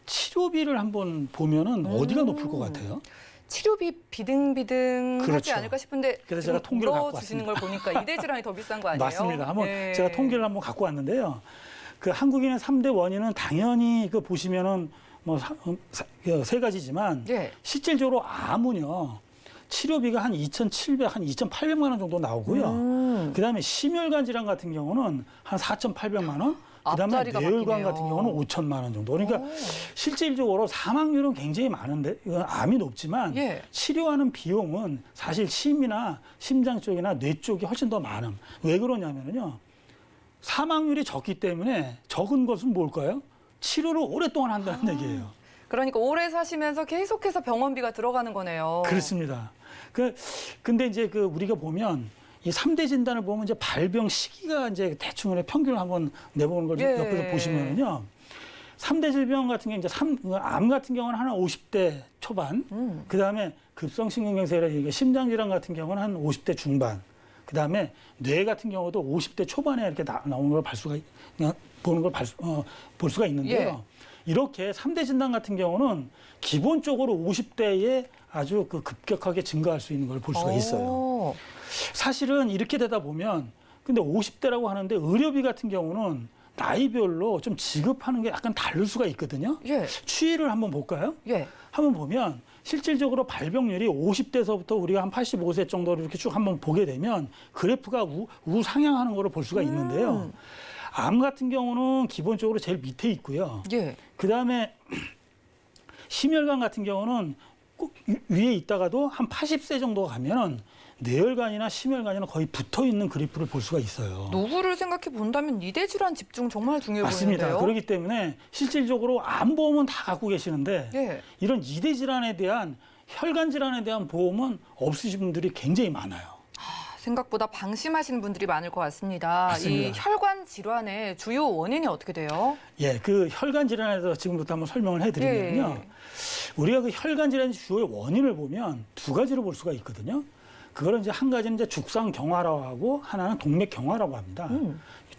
치료비를 한번 보면은 어디가 높을 것 같아요? 치료비 비등비등하지 그렇죠. 않을까 싶은데 그래서 제가 통계를 갖고 주시는 걸 보니까 이대 질환이 더 비싼 거 아니에요? 맞습니다. 예. 제가 통계를 한번 갖고 왔는데요. 한국인의 3대 원인은 당연히 보시면은 세 가지지만 예. 실질적으로 암은요. 치료비가 한 2,700, 한 2,800만 원 정도 나오고요. 그다음에 심혈관 질환 같은 경우는 한 4,800만 원. 그다음에 앞자리가 뇌혈관 바뀌네요. 같은 경우는 5천만 원 정도. 그러니까 실질적으로 사망률은 굉장히 많은데 암이 높지만 예. 치료하는 비용은 사실 심이나 심장 쪽이나 뇌 쪽이 훨씬 더 많음. 왜 그러냐면요. 사망률이 적기 때문에 적은 것은 뭘까요? 치료를 오랫동안 한다는 얘기예요. 그러니까 오래 사시면서 계속해서 병원비가 들어가는 거네요. 그렇습니다. 근데 이제 우리가 보면 이 3대 진단을 보면 이제 발병 시기가 이제 대충 평균을 한번 내보는 걸 예. 옆에서 보시면은요. 3대 질병 같은 경우 이제 암 같은 경우는 한 50대 초반, 그다음에 급성심근경색 심장 질환 같은 경우는 한 50대 중반. 그다음에 뇌 같은 경우도 50대 초반에 이렇게 나오는 걸 볼 수가 있는데요. 예. 이렇게 3대 진단 같은 경우는 기본적으로 50대에 아주 급격하게 증가할 수 있는 걸 볼 수가 있어요. 사실은 이렇게 되다 보면 근데 50대라고 하는데 의료비 같은 경우는 나이별로 좀 지급하는 게 약간 다를 수가 있거든요. 예. 추이를 한번 볼까요? 예. 한번 보면 실질적으로 발병률이 50대서부터 우리가 한 85세 정도로 이렇게 쭉 한번 보게 되면 그래프가 우상향하는 거를 볼 수가 있는데요. 암 같은 경우는 기본적으로 제일 밑에 있고요. 예. 그다음에 심혈관 같은 경우는 꼭 위에 있다가도 한 80세 정도가 가면은 뇌혈관이나 심혈관이나 거의 붙어 있는 그래프를 볼 수가 있어요. 누구를 생각해 본다면 이대 질환 집중 정말 중요해 맞습니다. 보이는데요. 그렇기 때문에 실질적으로 암보험은 다 갖고 계시는데 예. 이런 이대 질환에 대한 혈관 질환에 대한 보험은 없으신 분들이 굉장히 많아요. 생각보다 방심하시는 분들이 많을 것 같습니다. 맞습니다. 이 혈관 질환의 주요 원인이 어떻게 돼요? 예, 혈관 질환에 대해서 지금부터 한번 설명을 해드리면요. 예. 우리가 혈관 질환의 주요 원인을 보면 두 가지로 볼 수가 있거든요. 그거는 이제 한 가지는 이제 죽상경화라고 하고 하나는 동맥경화라고 합니다.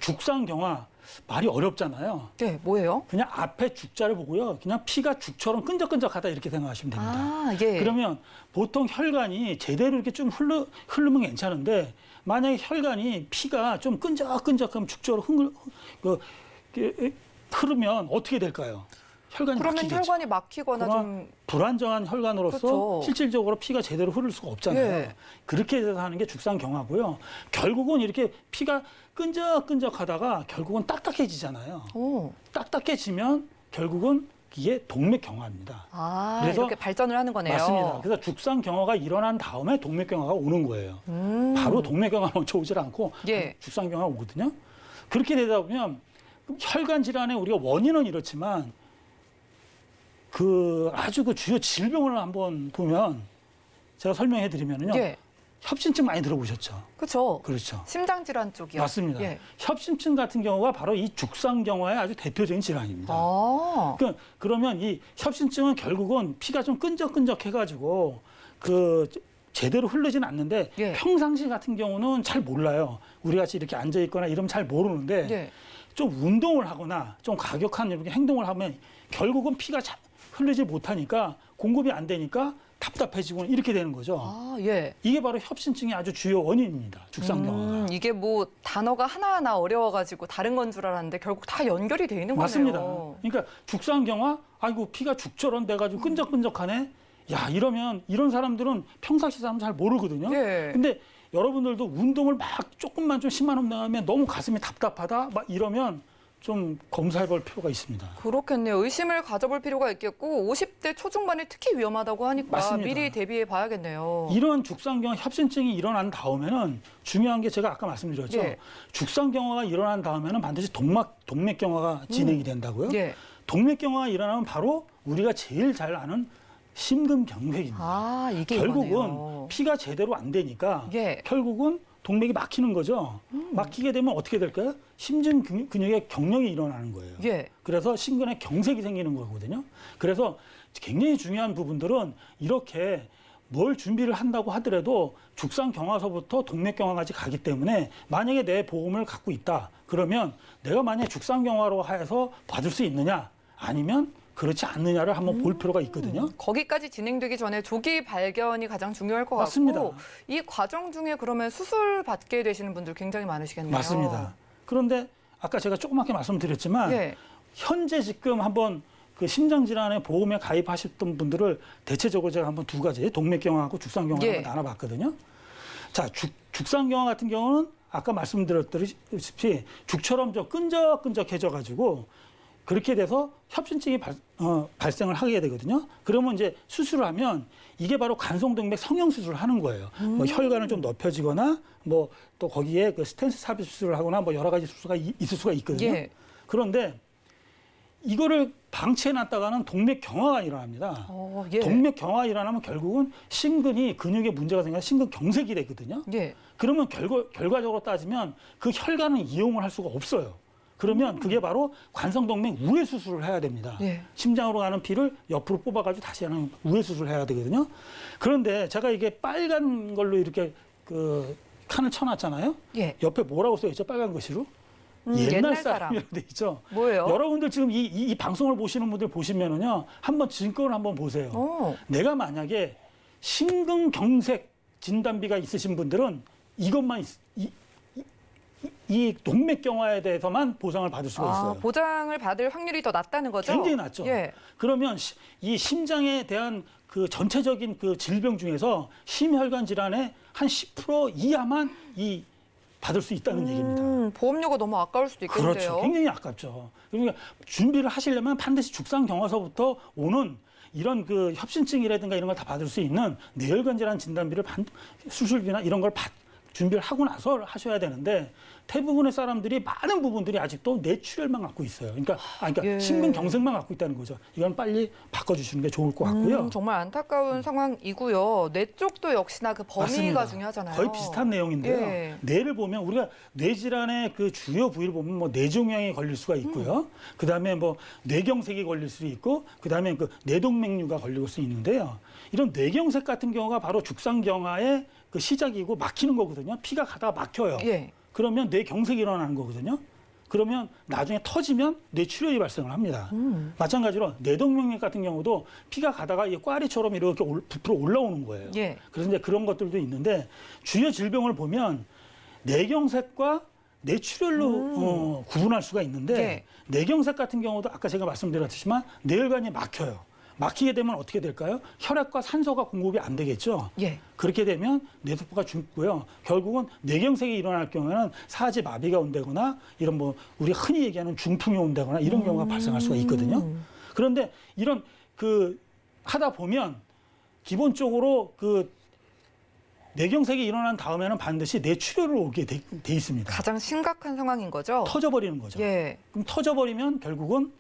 죽상경화 말이 어렵잖아요. 네, 뭐예요? 그냥 앞에 죽자를 보고요. 그냥 피가 죽처럼 끈적끈적하다 이렇게 생각하시면 됩니다. 아, 예. 그러면 보통 혈관이 제대로 이렇게 좀 흐르면 괜찮은데 만약에 혈관이 피가 좀 끈적끈적하면 죽처럼 흐르면 어떻게 될까요? 혈관이 그러면 막히겠죠. 혈관이 막히거나 좀 불안정한 혈관으로서 그렇죠. 실질적으로 피가 제대로 흐를 수가 없잖아요. 예. 그렇게 돼서 하는 게 죽상경화고요. 결국은 이렇게 피가 끈적끈적하다가 결국은 딱딱해지잖아요. 오. 딱딱해지면 결국은 이게 동맥경화입니다. 아, 그래서 이렇게 발전을 하는 거네요. 맞습니다. 그래서 죽상경화가 일어난 다음에 동맥경화가 오는 거예요. 바로 동맥경화 먼저 오질 않고 예. 죽상경화가 오거든요. 그렇게 되다 보면 혈관 질환의 우리가 원인은 이렇지만 아주 주요 질병을 한번 보면 제가 설명해 드리면요. 예. 협심증 많이 들어보셨죠? 그렇죠. 그렇죠. 심장 질환 쪽이요. 맞습니다. 예. 협심증 같은 경우가 바로 이 죽상경화의 아주 대표적인 질환입니다. 아. 그러면 이 협심증은 결국은 피가 좀 끈적끈적해가지고 제대로 흐르진 않는데 예. 평상시 같은 경우는 잘 몰라요. 우리 같이 이렇게 앉아 있거나 이러면 잘 모르는데 예. 좀 운동을 하거나 좀 과격한 이렇게 행동을 하면 결국은 피가 흐르지 못하니까 공급이 안 되니까 답답해지고 이렇게 되는 거죠. 아, 예. 이게 바로 협신증의 아주 주요 원인입니다. 죽상경화가. 이게 뭐 단어가 하나하나 어려워가지고 다른 건 줄 알았는데 결국 다 연결이 돼 있는 맞습니다. 거네요. 그러니까 죽상경화, 아이고 피가 죽처럼 돼가지고 끈적끈적하네. 야 이러면 이런 사람들은 평상시 사람 잘 모르거든요. 예. 근데 여러분들도 운동을 막 조금만 좀 심한 운동하면 너무 가슴이 답답하다 막 이러면 좀 검사해볼 필요가 있습니다. 그렇겠네요. 의심을 가져볼 필요가 있겠고 50대 초중반이 특히 위험하다고 하니까 맞습니다. 미리 대비해 봐야겠네요. 이런 죽상경화 협신증이 일어난 다음에는 중요한 게 제가 아까 말씀드렸죠. 예. 죽상경화가 일어난 다음에는 반드시 동맥경화가 진행이 된다고요. 예. 동맥경화가 일어나면 바로 우리가 제일 잘 아는 심근경색입니다. 아, 이게 결국은 이거네요. 피가 제대로 안 되니까 예. 결국은 동맥이 막히는 거죠. 막히게 되면 어떻게 될까요? 심근 근육의 경련이 일어나는 거예요. 예. 그래서 심근에 경색이 생기는 거거든요. 그래서 굉장히 중요한 부분들은 이렇게 뭘 준비를 한다고 하더라도 죽상경화서부터 동맥경화까지 가기 때문에 만약에 내 보험을 갖고 있다. 그러면 내가 만약에 죽상경화로 해서 받을 수 있느냐 아니면 그렇지 않느냐를 한번 볼 필요가 있거든요. 거기까지 진행되기 전에 조기 발견이 가장 중요할 것 맞습니다. 같고 이 과정 중에 그러면 수술 받게 되시는 분들 굉장히 많으시겠네요. 맞습니다. 그런데 아까 제가 조그맣게 말씀드렸지만 예. 현재 지금 한번 그 심장질환에 보험에 가입하셨던 분들을 대체적으로 제가 한번 두 가지 동맥경화하고 죽상경화 예. 한번 나눠봤거든요. 자, 죽상경화 같은 경우는 아까 말씀드렸듯이 죽처럼 저 끈적끈적해져가지고 그렇게 돼서 협신증이 발생을 하게 되거든요. 그러면 이제 수술을 하면 이게 바로 간성동맥 성형수술을 하는 거예요. 뭐 혈관을 좀 넓혀지거나 뭐 또 거기에 그 스텐스 삽입 수술을 하거나 뭐 여러 가지 수술가 있을 수가 있거든요. 예. 그런데 이거를 방치해 놨다가는 동맥 경화가 일어납니다. 예. 동맥 경화가 일어나면 결국은 심근이 근육에 문제가 생겨 심근 경색이 되거든요. 예. 그러면 결과적으로 따지면 그 혈관은 이용을 할 수가 없어요. 그러면 그게 바로 관성동맥 우회 수술을 해야 됩니다. 예. 심장으로 가는 피를 옆으로 뽑아가지고 다시 하는 우회 수술을 해야 되거든요. 그런데 제가 이게 빨간 걸로 이렇게 그 칸을 쳐놨잖아요. 예. 옆에 뭐라고 써있죠? 빨간 글씨로? 옛날 사람이라고 돼 있죠. 뭐예요? 여러분들 지금 이 방송을 보시는 분들 보시면은요, 한번 증권을 한번 보세요. 내가 만약에 심근경색 진단비가 있으신 분들은 이것만 이 동맥경화에 대해서만 보상을 받을 수가 있어요. 보장을 받을 확률이 더 낮다는 거죠? 굉장히 낮죠. 예. 그러면 이 심장에 대한 그 전체적인 그 질병 중에서 심혈관 질환의 한 10% 이하만 받을 수 있다는 얘기입니다. 보험료가 너무 아까울 수도 있겠는데요. 그렇죠. 굉장히 아깝죠. 그러니까 준비를 하시려면 반드시 죽상경화서부터 오는 이런 그 협신증이라든가 이런 걸 다 받을 수 있는 뇌혈관 질환 진단비를 수술비나 이런 걸 준비를 하고 나서 하셔야 되는데 대부분의 사람들이 많은 부분들이 아직도 뇌출혈만 갖고 있어요. 그러니까 예. 심근경색만 갖고 있다는 거죠. 이건 빨리 바꿔주시는 게 좋을 것 같고요. 정말 안타까운 상황이고요. 뇌 쪽도 역시나 그 범위가 맞습니다. 중요하잖아요. 거의 비슷한 내용인데요. 예. 뇌를 보면 우리가 뇌질환의 그 주요 부위를 보면 뭐 뇌종양이 걸릴 수가 있고요. 그다음에 뭐 뇌경색이 걸릴 수 있고 그다음에 그 뇌동맥류가 걸릴 수 있는데요. 이런 뇌경색 같은 경우가 바로 죽상경화의 그 시작이고 막히는 거거든요. 피가 가다가 막혀요. 예. 그러면 뇌경색이 일어나는 거거든요. 그러면 나중에 터지면 뇌출혈이 발생을 합니다. 마찬가지로 뇌동맥류 같은 경우도 피가 가다가 이 꽈리처럼 이렇게 부풀어 올라오는 거예요. 예. 그래서 이제 그런 것들도 있는데 주요 질병을 보면 뇌경색과 뇌출혈로 구분할 수가 있는데 예. 뇌경색 같은 경우도 아까 제가 말씀드렸지만 뇌혈관이 막혀요. 막히게 되면 어떻게 될까요? 혈액과 산소가 공급이 안 되겠죠. 예. 그렇게 되면 뇌세포가 죽고요. 결국은 뇌경색이 일어날 경우에는 사지 마비가 온다거나 이런 뭐 우리 흔히 얘기하는 중풍이 온다거나 이런 경우가 발생할 수가 있거든요. 그런데 이런 그 하다 보면 기본적으로 그 뇌경색이 일어난 다음에는 반드시 뇌출혈을 오게 돼 있습니다. 가장 심각한 상황인 거죠? 터져버리는 거죠. 예. 그럼 터져버리면 결국은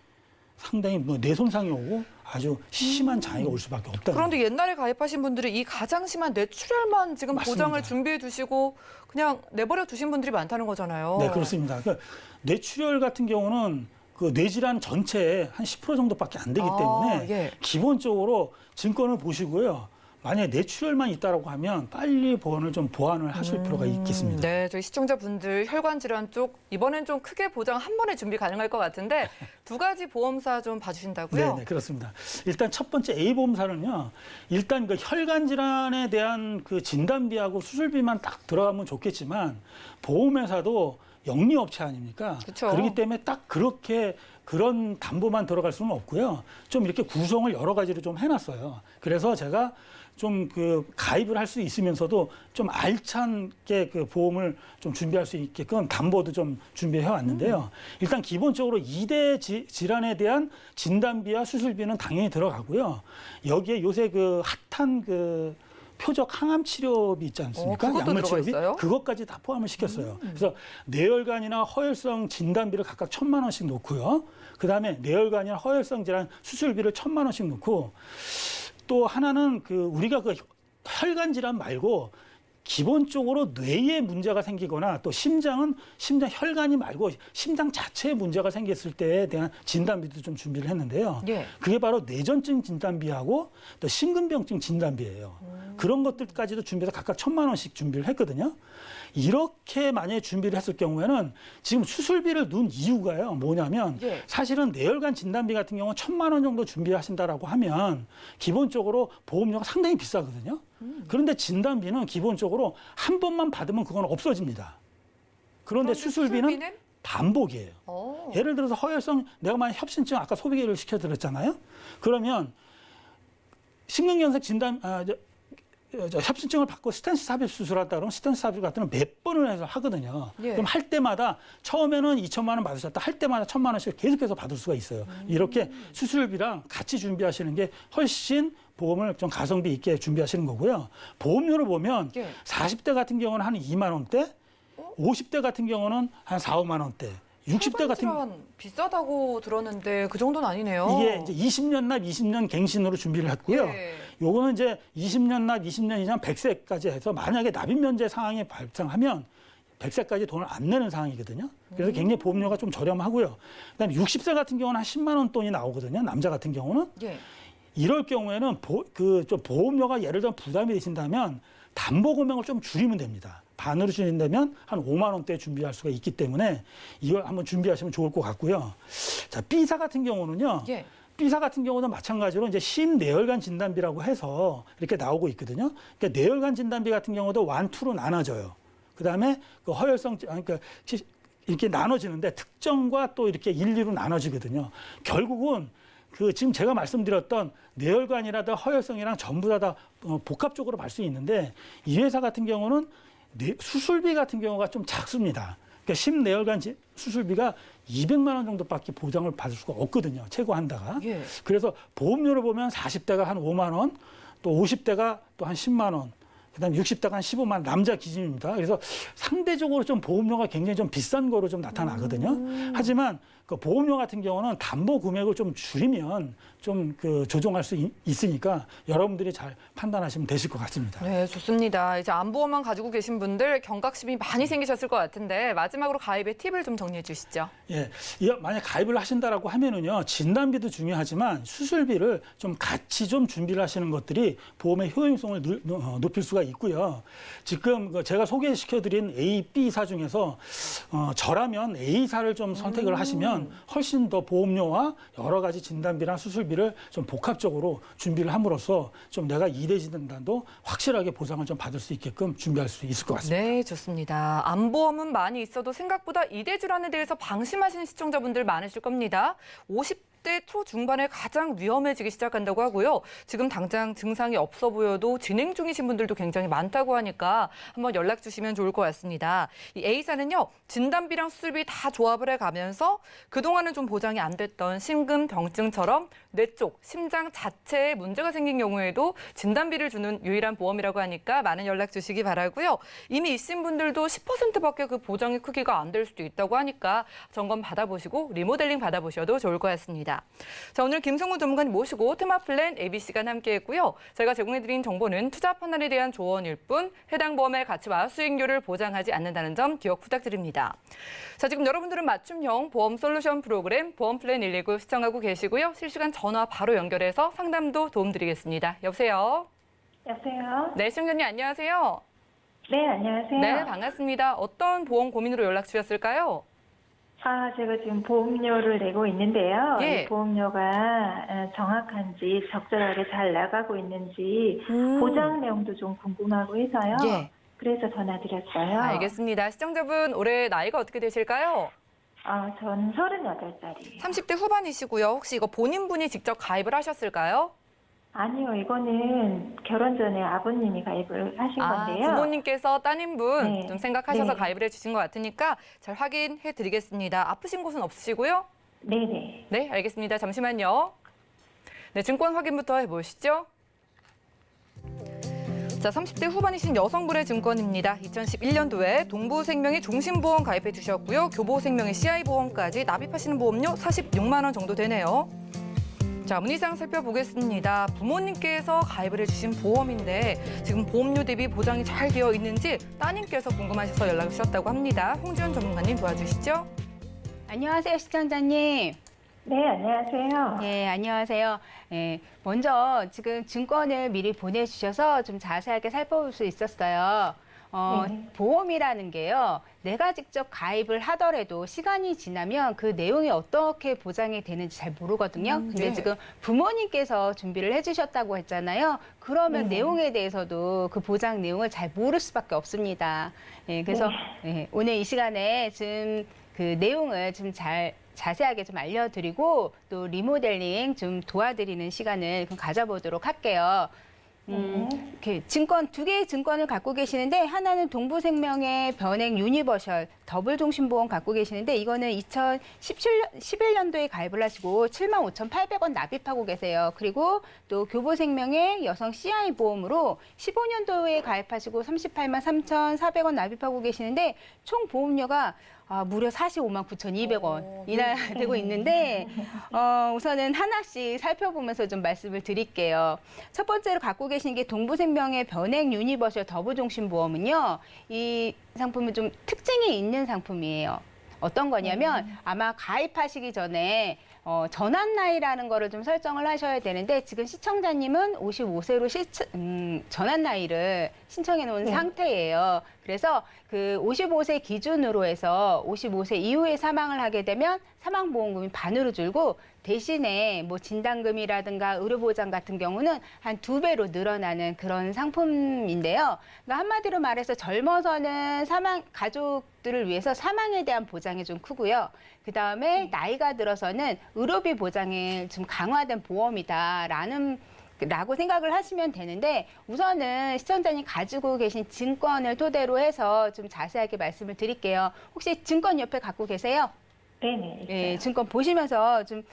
상당히 뭐 뇌 손상이 오고 아주 심한 장애가 올 수밖에 없다는 그런데 옛날에 가입하신 분들이 이 가장 심한 뇌출혈만 지금 맞습니다. 보장을 준비해 두시고 그냥 내버려 두신 분들이 많다는 거잖아요. 네, 그렇습니다. 그러니까 뇌출혈 같은 경우는 그 뇌질환 전체의 한 10% 정도밖에 안 되기 때문에 예. 기본적으로 증권을 보시고요. 만약에 뇌출혈만 있다라고 하면 빨리 보험을 좀 보완을 하실 필요가 있겠습니다. 네, 저희 시청자분들 혈관 질환 쪽 이번엔 좀 크게 보장 한 번에 준비 가능할 것 같은데 두 가지 보험사 좀 봐주신다고요? 네, 그렇습니다. 일단 첫 번째 A 보험사는요. 일단 그 혈관 질환에 대한 그 진단비하고 수술비만 딱 들어가면 좋겠지만 보험회사도 영리업체 아닙니까? 그쵸. 그렇기 때문에 딱 그렇게 그런 담보만 들어갈 수는 없고요. 좀 이렇게 구성을 여러 가지로 좀 해놨어요. 그래서 제가 좀 그 가입을 할 수 있으면서도 좀 알찬게 그 보험을 좀 준비할 수 있게끔 담보도 좀 준비해 왔는데요. 일단 기본적으로 2대 질환에 대한 진단비와 수술비는 당연히 들어가고요. 여기에 요새 그 핫한 그 표적 항암 치료비 있지 않습니까? 그것도 약물 들어가 치료비 있어요? 그것까지 다 포함을 시켰어요. 그래서 뇌혈관이나 허혈성 진단비를 각각 1,000만 원씩 놓고요. 그다음에 뇌혈관이나 허혈성 질환 수술비를 1,000만 원씩 놓고 또 하나는 그 우리가 그 혈관 질환 말고 기본적으로 뇌에 문제가 생기거나 또 심장 혈관이 말고 심장 자체에 문제가 생겼을 때에 대한 진단비도 좀 준비를 했는데요. 예. 그게 바로 뇌전증 진단비하고 또 심근병증 진단비예요. 그런 것들까지도 준비해서 각각 1,000만 원씩 준비를 했거든요. 이렇게 만약에 준비를 했을 경우에는 지금 수술비를 넣은 이유가요. 뭐냐면 예. 사실은 뇌혈관 진단비 같은 경우는 1,000만 원 정도 준비하신다라고 하면 기본적으로 보험료가 상당히 비싸거든요. 그런데 진단비는 기본적으로 한 번만 받으면 그건 없어집니다. 그런데 수술비는 반복이에요. 예를 들어서 허혈성 내가 만약 협신증 아까 소비계를 시켜드렸잖아요. 그러면 심근경색 진단 협신증을 받고 스텐스 삽입 수술한다 그러면 스텐스 삽입 같은 건 몇 번을 해서 하거든요. 예. 그럼 할 때마다 처음에는 2,000만 원 받으셨다 할 때마다 1,000만 원씩 계속해서 받을 수가 있어요. 이렇게 수술비랑 같이 준비하시는 게 훨씬 보험을 좀 가성비 있게 준비하시는 거고요. 보험료를 보면 예. 40대 같은 경우는 한 2만 원대, 50대 같은 경우는 한 4, 5만 원대, 60대 같은 혈관 비싸다고 들었는데 그 정도는 아니네요. 이게 이제 20년 납 20년 갱신으로 준비를 했고요. 예. 요거는 이제 20년 납 20년 이상 100세까지 해서 만약에 납입 면제 상황이 발생하면 100세까지 돈을 안 내는 상황이거든요. 그래서 굉장히 보험료가 좀 저렴하고요. 그다음에 60세 같은 경우는 한 10만 원 돈이 나오거든요. 남자 같은 경우는. 예. 이럴 경우에는 좀 보험료가 예를 들어 부담이 되신다면 담보 금액을 좀 줄이면 됩니다. 반으로 줄인다면 한 5만 원대 준비할 수가 있기 때문에 이걸 한번 준비하시면 좋을 것 같고요. 자, B사 같은 경우는요. 예. B사 같은 경우는 마찬가지로 이제 심뇌혈관 진단비라고 해서 이렇게 나오고 있거든요. 그러니까 뇌혈관 진단비 같은 경우도 1, 2로 나눠져요. 그다음에 그 허혈성 그러니까 이렇게 나눠지는데 특정과 또 이렇게 1, 2로 나눠지거든요. 결국은 그 지금 제가 말씀드렸던 뇌혈관이라든 허혈성이랑 전부 다 복합적으로 볼 수 있는데 이 회사 같은 경우는 수술비 같은 경우가 좀 작습니다. 그러니까 심뇌혈관 수술비가 200만 원 정도밖에 보장을 받을 수가 없거든요. 최고 한다가. 예. 그래서 보험료를 보면 40대가 한 5만 원, 또 50대가 또 한 10만 원, 그다음에 60대가 한 15만 원 남자 기준입니다. 그래서 상대적으로 좀 보험료가 굉장히 좀 비싼 거로 좀 나타나거든요. 하지만 그 보험료 같은 경우는 담보 금액을 좀 줄이면 좀 그 조정할 수 있으니까 여러분들이 잘 판단하시면 되실 것 같습니다. 네, 좋습니다. 이제 안보험만 가지고 계신 분들 경각심이 많이 생기셨을 것 같은데 마지막으로 가입의 팁을 좀 정리해 주시죠. 예, 만약 가입을 하신다라고 하면은요 진단비도 중요하지만 수술비를 좀 같이 좀 준비를 하시는 것들이 보험의 효용성을 높일 수가 있고요. 지금 제가 소개시켜드린 A, B사 중에서 저라면 A사를 좀 선택을 하시면 훨씬 더 보험료와 여러 가지 진단비랑 수술비를 좀 복합적으로 준비를 함으로써 좀 내가 2대 진단도 확실하게 보상을 좀 받을 수 있게끔 준비할 수 있을 것 같습니다. 네, 좋습니다. 안보험은 많이 있어도 생각보다 이대 질환에 대해서 방심하시는 시청자분들 많으실 겁니다. 50대 초중반에 가장 위험해지기 시작한다고 하고요. 지금 당장 증상이 없어 보여도 진행 중이신 분들도 굉장히 많다고 하니까 한번 연락 주시면 좋을 것 같습니다. 이 A사는요. 진단비랑 수술비 다 조합을 해가면서 그동안은 좀 보장이 안 됐던 심근병증처럼 뇌 쪽, 심장 자체에 문제가 생긴 경우에도 진단비를 주는 유일한 보험이라고 하니까 많은 연락 주시기 바라고요. 이미 있으신 분들도 10%밖에 그 보장의 크기가 안 될 수도 있다고 하니까 점검 받아보시고 리모델링 받아보셔도 좋을 것 같습니다. 자, 오늘 김성훈 전문가님 모시고 테마플랜 ABC간 함께했고요. 제가 제공해드린 정보는 투자 판단에 대한 조언일 뿐 해당 보험의 가치와 수익률을 보장하지 않는다는 점 기억 부탁드립니다. 자, 지금 여러분들은 맞춤형 보험 솔루션 프로그램 보험플랜 119 시청하고 계시고요. 실시간 전화 바로 연결해서 상담도 도움드리겠습니다. 여보세요? 여보세요? 네, 시청자님 안녕하세요. 네, 안녕하세요. 네, 반갑습니다. 어떤 보험 고민으로 연락 주셨을까요? 제가 지금 보험료를 내고 있는데요. 예. 이 보험료가 정확한지 적절하게 잘 나가고 있는지 보장 내용도 좀 궁금하고 해서요. 예. 그래서 전화드렸어요. 알겠습니다. 시청자분 올해 나이가 어떻게 되실까요? 전 38살이에요. 30대 후반이시고요. 혹시 이거 본인분이 직접 가입을 하셨을까요? 아니요, 이거는 결혼 전에 아버님이 가입을 하신 건데요. 부모님께서 따님분 네. 좀 생각하셔서 네. 가입을 해주신 것 같으니까 잘 확인해 드리겠습니다. 아프신 곳은 없으시고요? 네네. 네, 알겠습니다. 잠시만요. 네, 증권 확인부터 해보시죠. 자, 30대 후반이신 여성분의 증권입니다. 2011년도에 동부생명이 종신보험 가입해 주셨고요. 교보생명의 CI보험까지 납입하시는 보험료 46만 원 정도 되네요. 자, 문의사항 살펴보겠습니다. 부모님께서 가입을 해주신 보험인데 지금 보험료 대비 보장이 잘 되어 있는지 따님께서 궁금하셔서 연락을 주셨다고 합니다. 홍지연 전문가님 도와주시죠. 안녕하세요, 시청자님. 네, 안녕하세요. 네, 안녕하세요. 먼저 지금 증권을 미리 보내주셔서 좀 자세하게 살펴볼 수 있었어요. 네. 보험이라는 게요, 내가 직접 가입을 하더라도 시간이 지나면 그 내용이 어떻게 보장이 되는지 잘 모르거든요. 근데 네. 지금 부모님께서 준비를 해주셨다고 했잖아요. 그러면 네. 내용에 대해서도 그 보장 내용을 잘 모를 수밖에 없습니다. 그래서 오늘 이 시간에 좀 그 내용을 좀 자세하게 좀 알려드리고 또 리모델링 좀 도와드리는 시간을 좀 가져보도록 할게요. 이렇게 증권 두 개의 증권을 갖고 계시는데 하나는 동부생명의 변액 유니버셜 더블 종신보험 갖고 계시는데 이거는 2011년도에 가입을 하시고 75,800원 납입하고 계세요. 그리고 또 교보생명의 여성 CI 보험으로 15년도에 가입하시고 383,400원 납입하고 계시는데 총 보험료가 무려 45만 9,200원이나 되고 있는데 우선은 하나씩 살펴보면서 좀 말씀을 드릴게요. 첫 번째로 갖고 계신 게 동부생명의 변액 유니버셜 더블종신보험은요. 이 상품은 좀 특징이 있는 상품이에요. 어떤 거냐면 아마 가입하시기 전에 전환 나이라는 거를 좀 설정을 하셔야 되는데 지금 시청자님은 55세로 전환 나이를 신청해 놓은 상태예요. 그래서 그 55세 기준으로 해서 55세 이후에 사망을 하게 되면 사망보험금이 반으로 줄고 대신에 뭐 진단금이라든가 의료보장 같은 경우는 한 2배로 늘어나는 그런 상품인데요. 그러니까 한마디로 말해서 젊어서는 가족들을 위해서 사망에 대한 보장이 좀 크고요. 그다음에 나이가 들어서는 의료비 보장이 좀 강화된 보험이다라고 생각을 하시면 되는데 우선은 시청자님 가지고 계신 증권을 토대로 해서 좀 자세하게 말씀을 드릴게요. 혹시 증권 옆에 갖고 계세요? 네네. 예, 증권 보시면서 좀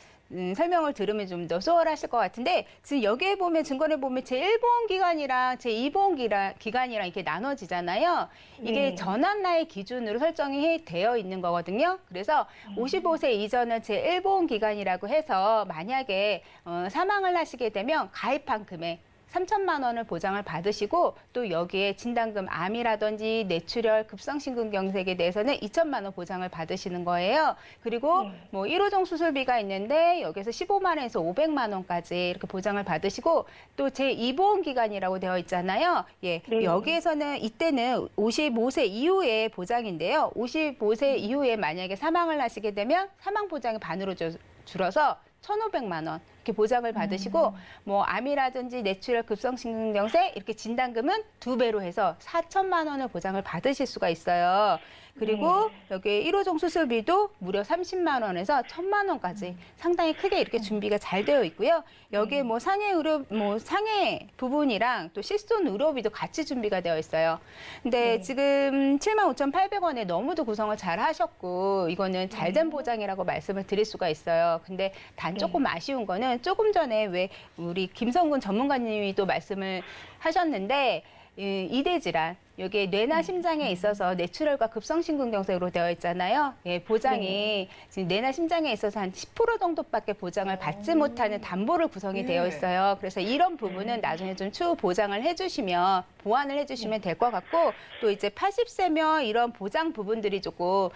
설명을 들으면 좀 더 수월하실 것 같은데 지금 여기에 보면 증권에 보면 제1보험 기간이랑 제2보험 기간이랑 이렇게 나눠지잖아요. 이게 네. 전환 나이 기준으로 설정이 되어 있는 거거든요. 그래서 55세 이전은 제1보험 기간이라고 해서 만약에 사망을 하시게 되면 가입한 금액 3천만 원을 보장을 받으시고 또 여기에 진단금 암이라든지 뇌출혈, 급성심근경색에 대해서는 2천만 원 보장을 받으시는 거예요. 그리고 뭐 1호종 수술비가 있는데 여기서 15만 원에서 500만 원까지 이렇게 보장을 받으시고 또 제2보험 기간이라고 되어 있잖아요. 예, 네. 여기에서는 이때는 55세 이후에 보장인데요. 55세 이후에 만약에 사망을 하시게 되면 사망 보장이 반으로 줄어서 1,500만 원 이렇게 보장을 받으시고 뭐 암이라든지 뇌출혈 급성심근경색 이렇게 진단금은 2배로 해서 4천만 원을 보장을 받으실 수가 있어요. 그리고 여기 1호종 수술비도 무려 30만 원에서 1,000만 원까지 상당히 크게 이렇게 준비가 잘 되어 있고요. 여기에 뭐 상해 부분이랑 또 실손 의료비도 같이 준비가 되어 있어요. 근데 지금 75,800원에 너무도 구성을 잘 하셨고 이거는 잘된 보장이라고 말씀을 드릴 수가 있어요. 근데 단 조금 아쉬운 거는 조금 전에 왜 우리 김성근 전문가님이 또 말씀을 하셨는데 이대 질환 여기에 뇌나 심장에 있어서 뇌출혈과 급성심근경색으로 되어 있잖아요. 예, 보장이 지금 뇌나 심장에 있어서 한 10% 정도밖에 보장을 받지 못하는 담보를 구성이 되어 있어요. 그래서 이런 부분은 나중에 좀 추후 보장을 해주시면 보완을 해주시면 될 것 같고 또 이제 80세면 이런 보장 부분들이 조금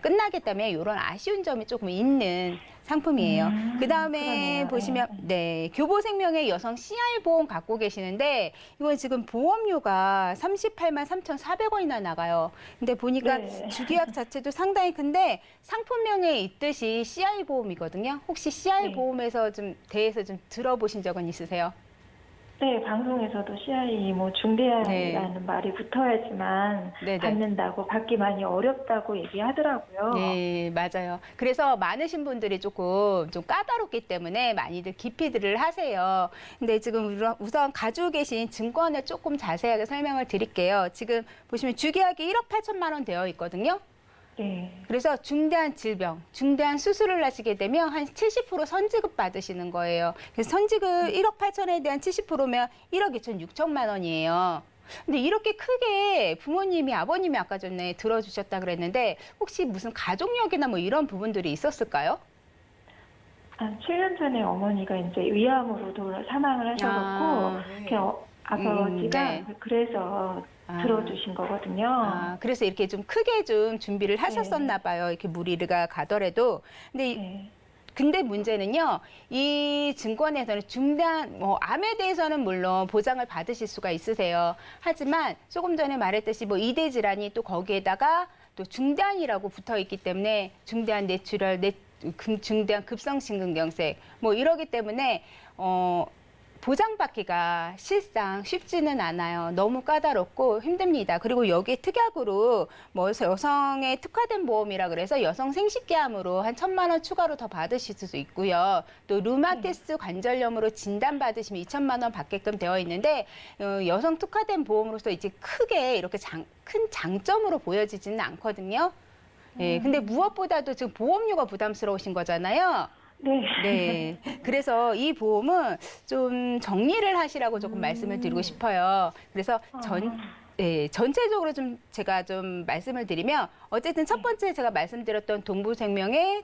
끝나기 때문에 이런 아쉬운 점이 조금 있는 상품이에요. 그다음에 그러네요. 보시면 네, 교보생명의 여성 CR 보험 갖고 계시는데 이건 지금 보험료가 38만 3,400원이나 나가요. 근데 보니까 네. 주계약 자체도 상당히 큰데 상품명에 있듯이 CR 보험이거든요. 혹시 CR 네. 보험에서 좀 대해서 좀 들어보신 적은 있으세요? 네, 방송에서도 CI 뭐 중대한이라는 네. 말이 붙어야지만 네네. 받는다고 받기 많이 어렵다고 얘기하더라고요. 네, 맞아요. 그래서 많으신 분들이 조금 좀 까다롭기 때문에 많이들 기피들을 하세요. 근데 지금 우선 가지고 계신 증권을 조금 자세하게 설명을 드릴게요. 지금 보시면 주계약이 1억 8천만 원 되어 있거든요. 네. 그래서 중대한 질병, 중대한 수술을 하시게 되면 한 70% 선지급 받으시는 거예요. 그래서 선지급 1억 8천에 대한 70%면 1억 2천6천만 원이에요. 근데 이렇게 크게 부모님이, 아버님이 아까 전에 들어주셨다 그랬는데 혹시 무슨 가족력이나 뭐 이런 부분들이 있었을까요? 한 7년 전에 어머니가 이제 위암으로 사망을 하셔갖고 아버지가 네. 그래서 들어주신 거거든요. 그래서 이렇게 좀 크게 좀 준비를 하셨었나 봐요. 이렇게 무리가 가더라도. 근데 네. 근데 문제는요, 이 증권에서는 중대한, 암에 대해서는 물론 보장을 받으실 수가 있으세요. 하지만 조금 전에 말했듯이 뭐 이대 질환이 또 거기에다가 또 중대한이라고 붙어 있기 때문에 중대한 뇌출혈, 중대한 급성심근경색 뭐 이러기 때문에, 보장받기가 실상 쉽지는 않아요. 너무 까다롭고 힘듭니다. 그리고 여기에 특약으로 뭐 여성에 특화된 보험이라 그래서 여성 생식기암으로 한 1,000만 원 추가로 더 받으실 수도 있고요. 또 루마티스 관절염으로 진단받으시면 2,000만 원 받게끔 되어 있는데 여성 특화된 보험으로서 이제 크게 이렇게 큰 장점으로 보여지지는 않거든요. 예, 근데 무엇보다도 지금 보험료가 부담스러우신 거잖아요. 네. 네. 그래서 이 보험은 좀 정리를 하시라고 조금 말씀을 드리고 싶어요. 그래서 전체적으로 좀 제가 좀 말씀을 드리면 어쨌든 첫 번째 제가 말씀드렸던 동부생명의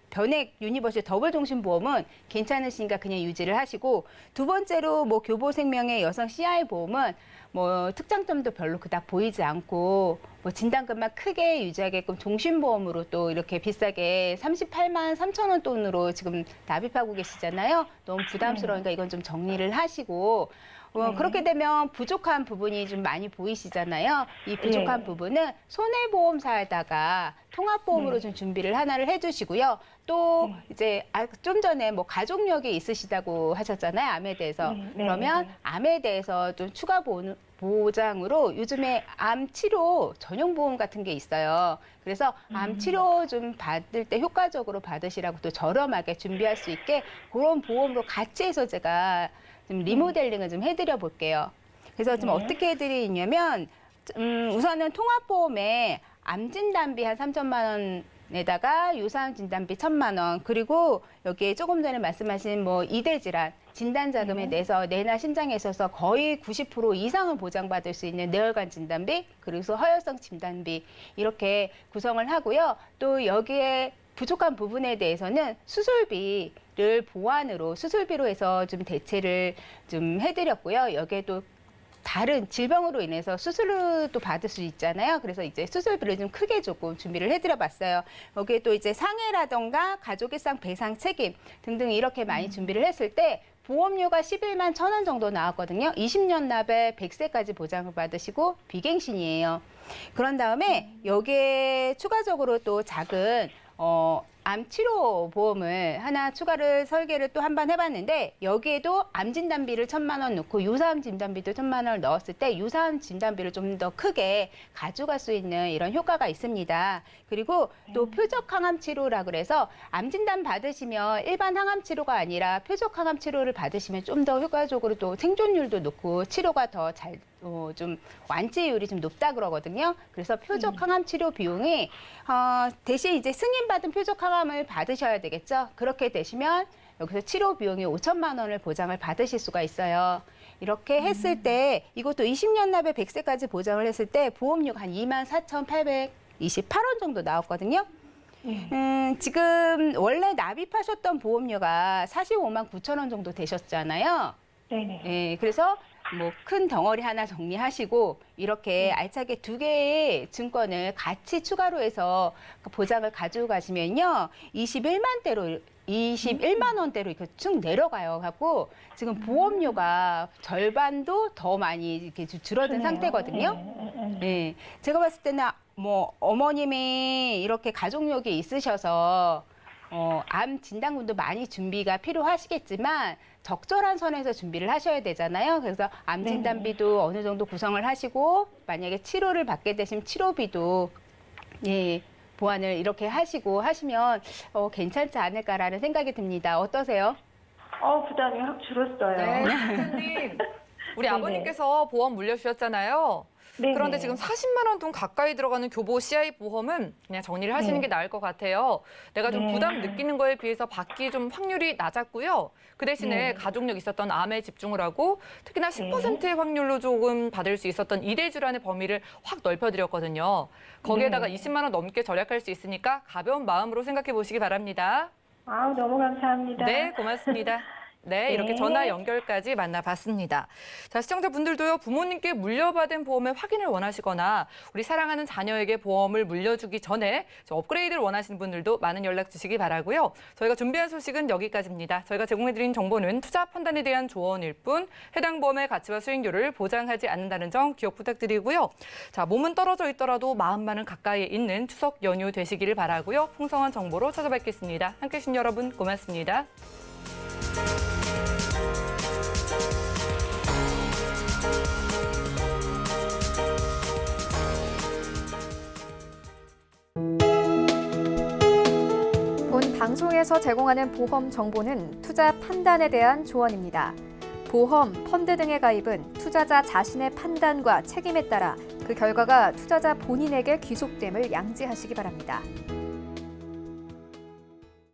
변액 유니버셜 더블 종신 보험은 괜찮으시니까 그냥 유지를 하시고 두 번째로 뭐 교보생명의 여성 CI 보험은 뭐 특장점도 별로 그닥 보이지 않고 뭐 진단금만 크게 유지하게끔 종신보험으로 또 이렇게 비싸게 38만 3천 원 돈으로 지금 납입하고 계시잖아요. 너무 부담스러우니까 이건 좀 정리를 하시고 그렇게 되면 부족한 부분이 좀 많이 보이시잖아요. 이 부족한 부분은 손해보험사에다가 통합보험으로 좀 준비를 하나를 해주시고요. 또 이제 좀 전에 뭐 가족력이 있으시다고 하셨잖아요. 암에 대해서. 그러면 암에 대해서 좀 추가 보장으로 요즘에 암 치료 전용 보험 같은 게 있어요. 그래서 암 치료 좀 받을 때 효과적으로 받으시라고 또 저렴하게 준비할 수 있게 그런 보험으로 같이 해서 제가 좀 리모델링을 좀 해드려 볼게요. 그래서 좀 어떻게 해드리냐면 우선은 통합보험에 암진단비 한 3천만 원에다가 유사암 진단비 1,000만 원 그리고 여기에 조금 전에 말씀하신 뭐 이대 질환 진단자금에 대해서 뇌나 심장에 있어서 거의 90% 이상은 보장받을 수 있는 뇌혈관 진단비 그리고 허혈성 진단비 이렇게 구성을 하고요. 또 여기에 부족한 부분에 대해서는 수술비를 보완으로 수술비로 해서 좀 대체를 좀 해드렸고요. 여기에 또 다른 질병으로 인해서 수술도 받을 수 있잖아요. 그래서 이제 수술비를 좀 크게 조금 준비를 해드려 봤어요. 여기에 또 이제 상해라던가 가족일상 배상 책임 등등 이렇게 많이 준비를 했을 때 보험료가 11만 1,000원 정도 나왔거든요. 20년 납에 100세까지 보장을 받으시고 비갱신이에요. 그런 다음에 여기에 추가적으로 또 작은 암 치료 보험을 하나 추가를 설계를 또 한 번 해봤는데 여기에도 암 진단비를 1,000만 원 넣고 유사암 진단비도 1,000만 원을 넣었을 때 유사암 진단비를 좀 더 크게 가져갈 수 있는 이런 효과가 있습니다. 그리고 또 표적 항암 치료라 그래서 암 진단 받으시면 일반 항암 치료가 아니라 표적 항암 치료를 받으시면 좀 더 효과적으로 또 생존율도 높고 치료가 더 잘 좀 완치율이 좀 높다 그러거든요. 그래서 표적 항암 치료 비용이 대신 이제 승인받은 표적 항암을 받으셔야 되겠죠. 그렇게 되시면 여기서 치료 비용이 5천만 원을 보장을 받으실 수가 있어요. 이렇게 했을 때 이것도 20년 납에 100세까지 보장을 했을 때 보험료가 한 24,828원 정도 나왔거든요. 지금 원래 납입하셨던 보험료가 45만 9천 원 정도 되셨잖아요. 네네. 네, 그래서 뭐 큰 덩어리 하나 정리하시고 이렇게 알차게 2개의 증권을 같이 추가로 해서 보장을 가지고 가시면요. 21만 원대로 이렇게 쭉 내려가요. 갖고 지금 보험료가 절반도 더 많이 이렇게 줄어든 그러네요. 상태거든요. 네. 제가 봤을 때는 뭐 어머님이 이렇게 가족력이 있으셔서 암 진단금도 많이 준비가 필요하시겠지만 적절한 선에서 준비를 하셔야 되잖아요. 그래서 암 진단비도 어느 정도 구성을 하시고 만약에 치료를 받게 되시면 치료비도 예, 보완을 이렇게 하시고 하시면 괜찮지 않을까라는 생각이 듭니다. 어떠세요? 부담이 확 줄었어요. 네, 팀장님. 우리 네네. 아버님께서 보험 물려주셨잖아요. 네네. 그런데 지금 40만 원 돈 가까이 들어가는 교보 CI 보험은 그냥 정리를 하시는 네. 게 나을 것 같아요. 내가 좀 네. 부담 느끼는 거에 비해서 받기 좀 확률이 낮았고요. 그 대신에 네. 가족력 있었던 암에 집중을 하고 특히나 10%의 확률로 조금 받을 수 있었던 이대 질환의 범위를 확 넓혀드렸거든요. 거기에다가 네. 20만 원 넘게 절약할 수 있으니까 가벼운 마음으로 생각해 보시기 바랍니다. 너무 감사합니다. 네, 고맙습니다. 네, 이렇게 네. 전화 연결까지 만나봤습니다. 자, 시청자분들도요, 부모님께 물려받은 보험의 확인을 원하시거나 우리 사랑하는 자녀에게 보험을 물려주기 전에 업그레이드를 원하시는 분들도 많은 연락 주시기 바라고요. 저희가 준비한 소식은 여기까지입니다. 저희가 제공해드린 정보는 투자 판단에 대한 조언일 뿐 해당 보험의 가치와 수익률을 보장하지 않는다는 점 기억 부탁드리고요. 자, 몸은 떨어져 있더라도 마음만은 가까이에 있는 추석 연휴 되시기를 바라고요. 풍성한 정보로 찾아뵙겠습니다. 함께해 주신 여러분 고맙습니다. 본 방송에서 제공하는 보험 정보는 투자 판단에 대한 조언입니다. 보험, 펀드 등의 가입은 투자자 자신의 판단과 책임에 따라 그 결과가 투자자 본인에게 귀속됨을 양지하시기 바랍니다.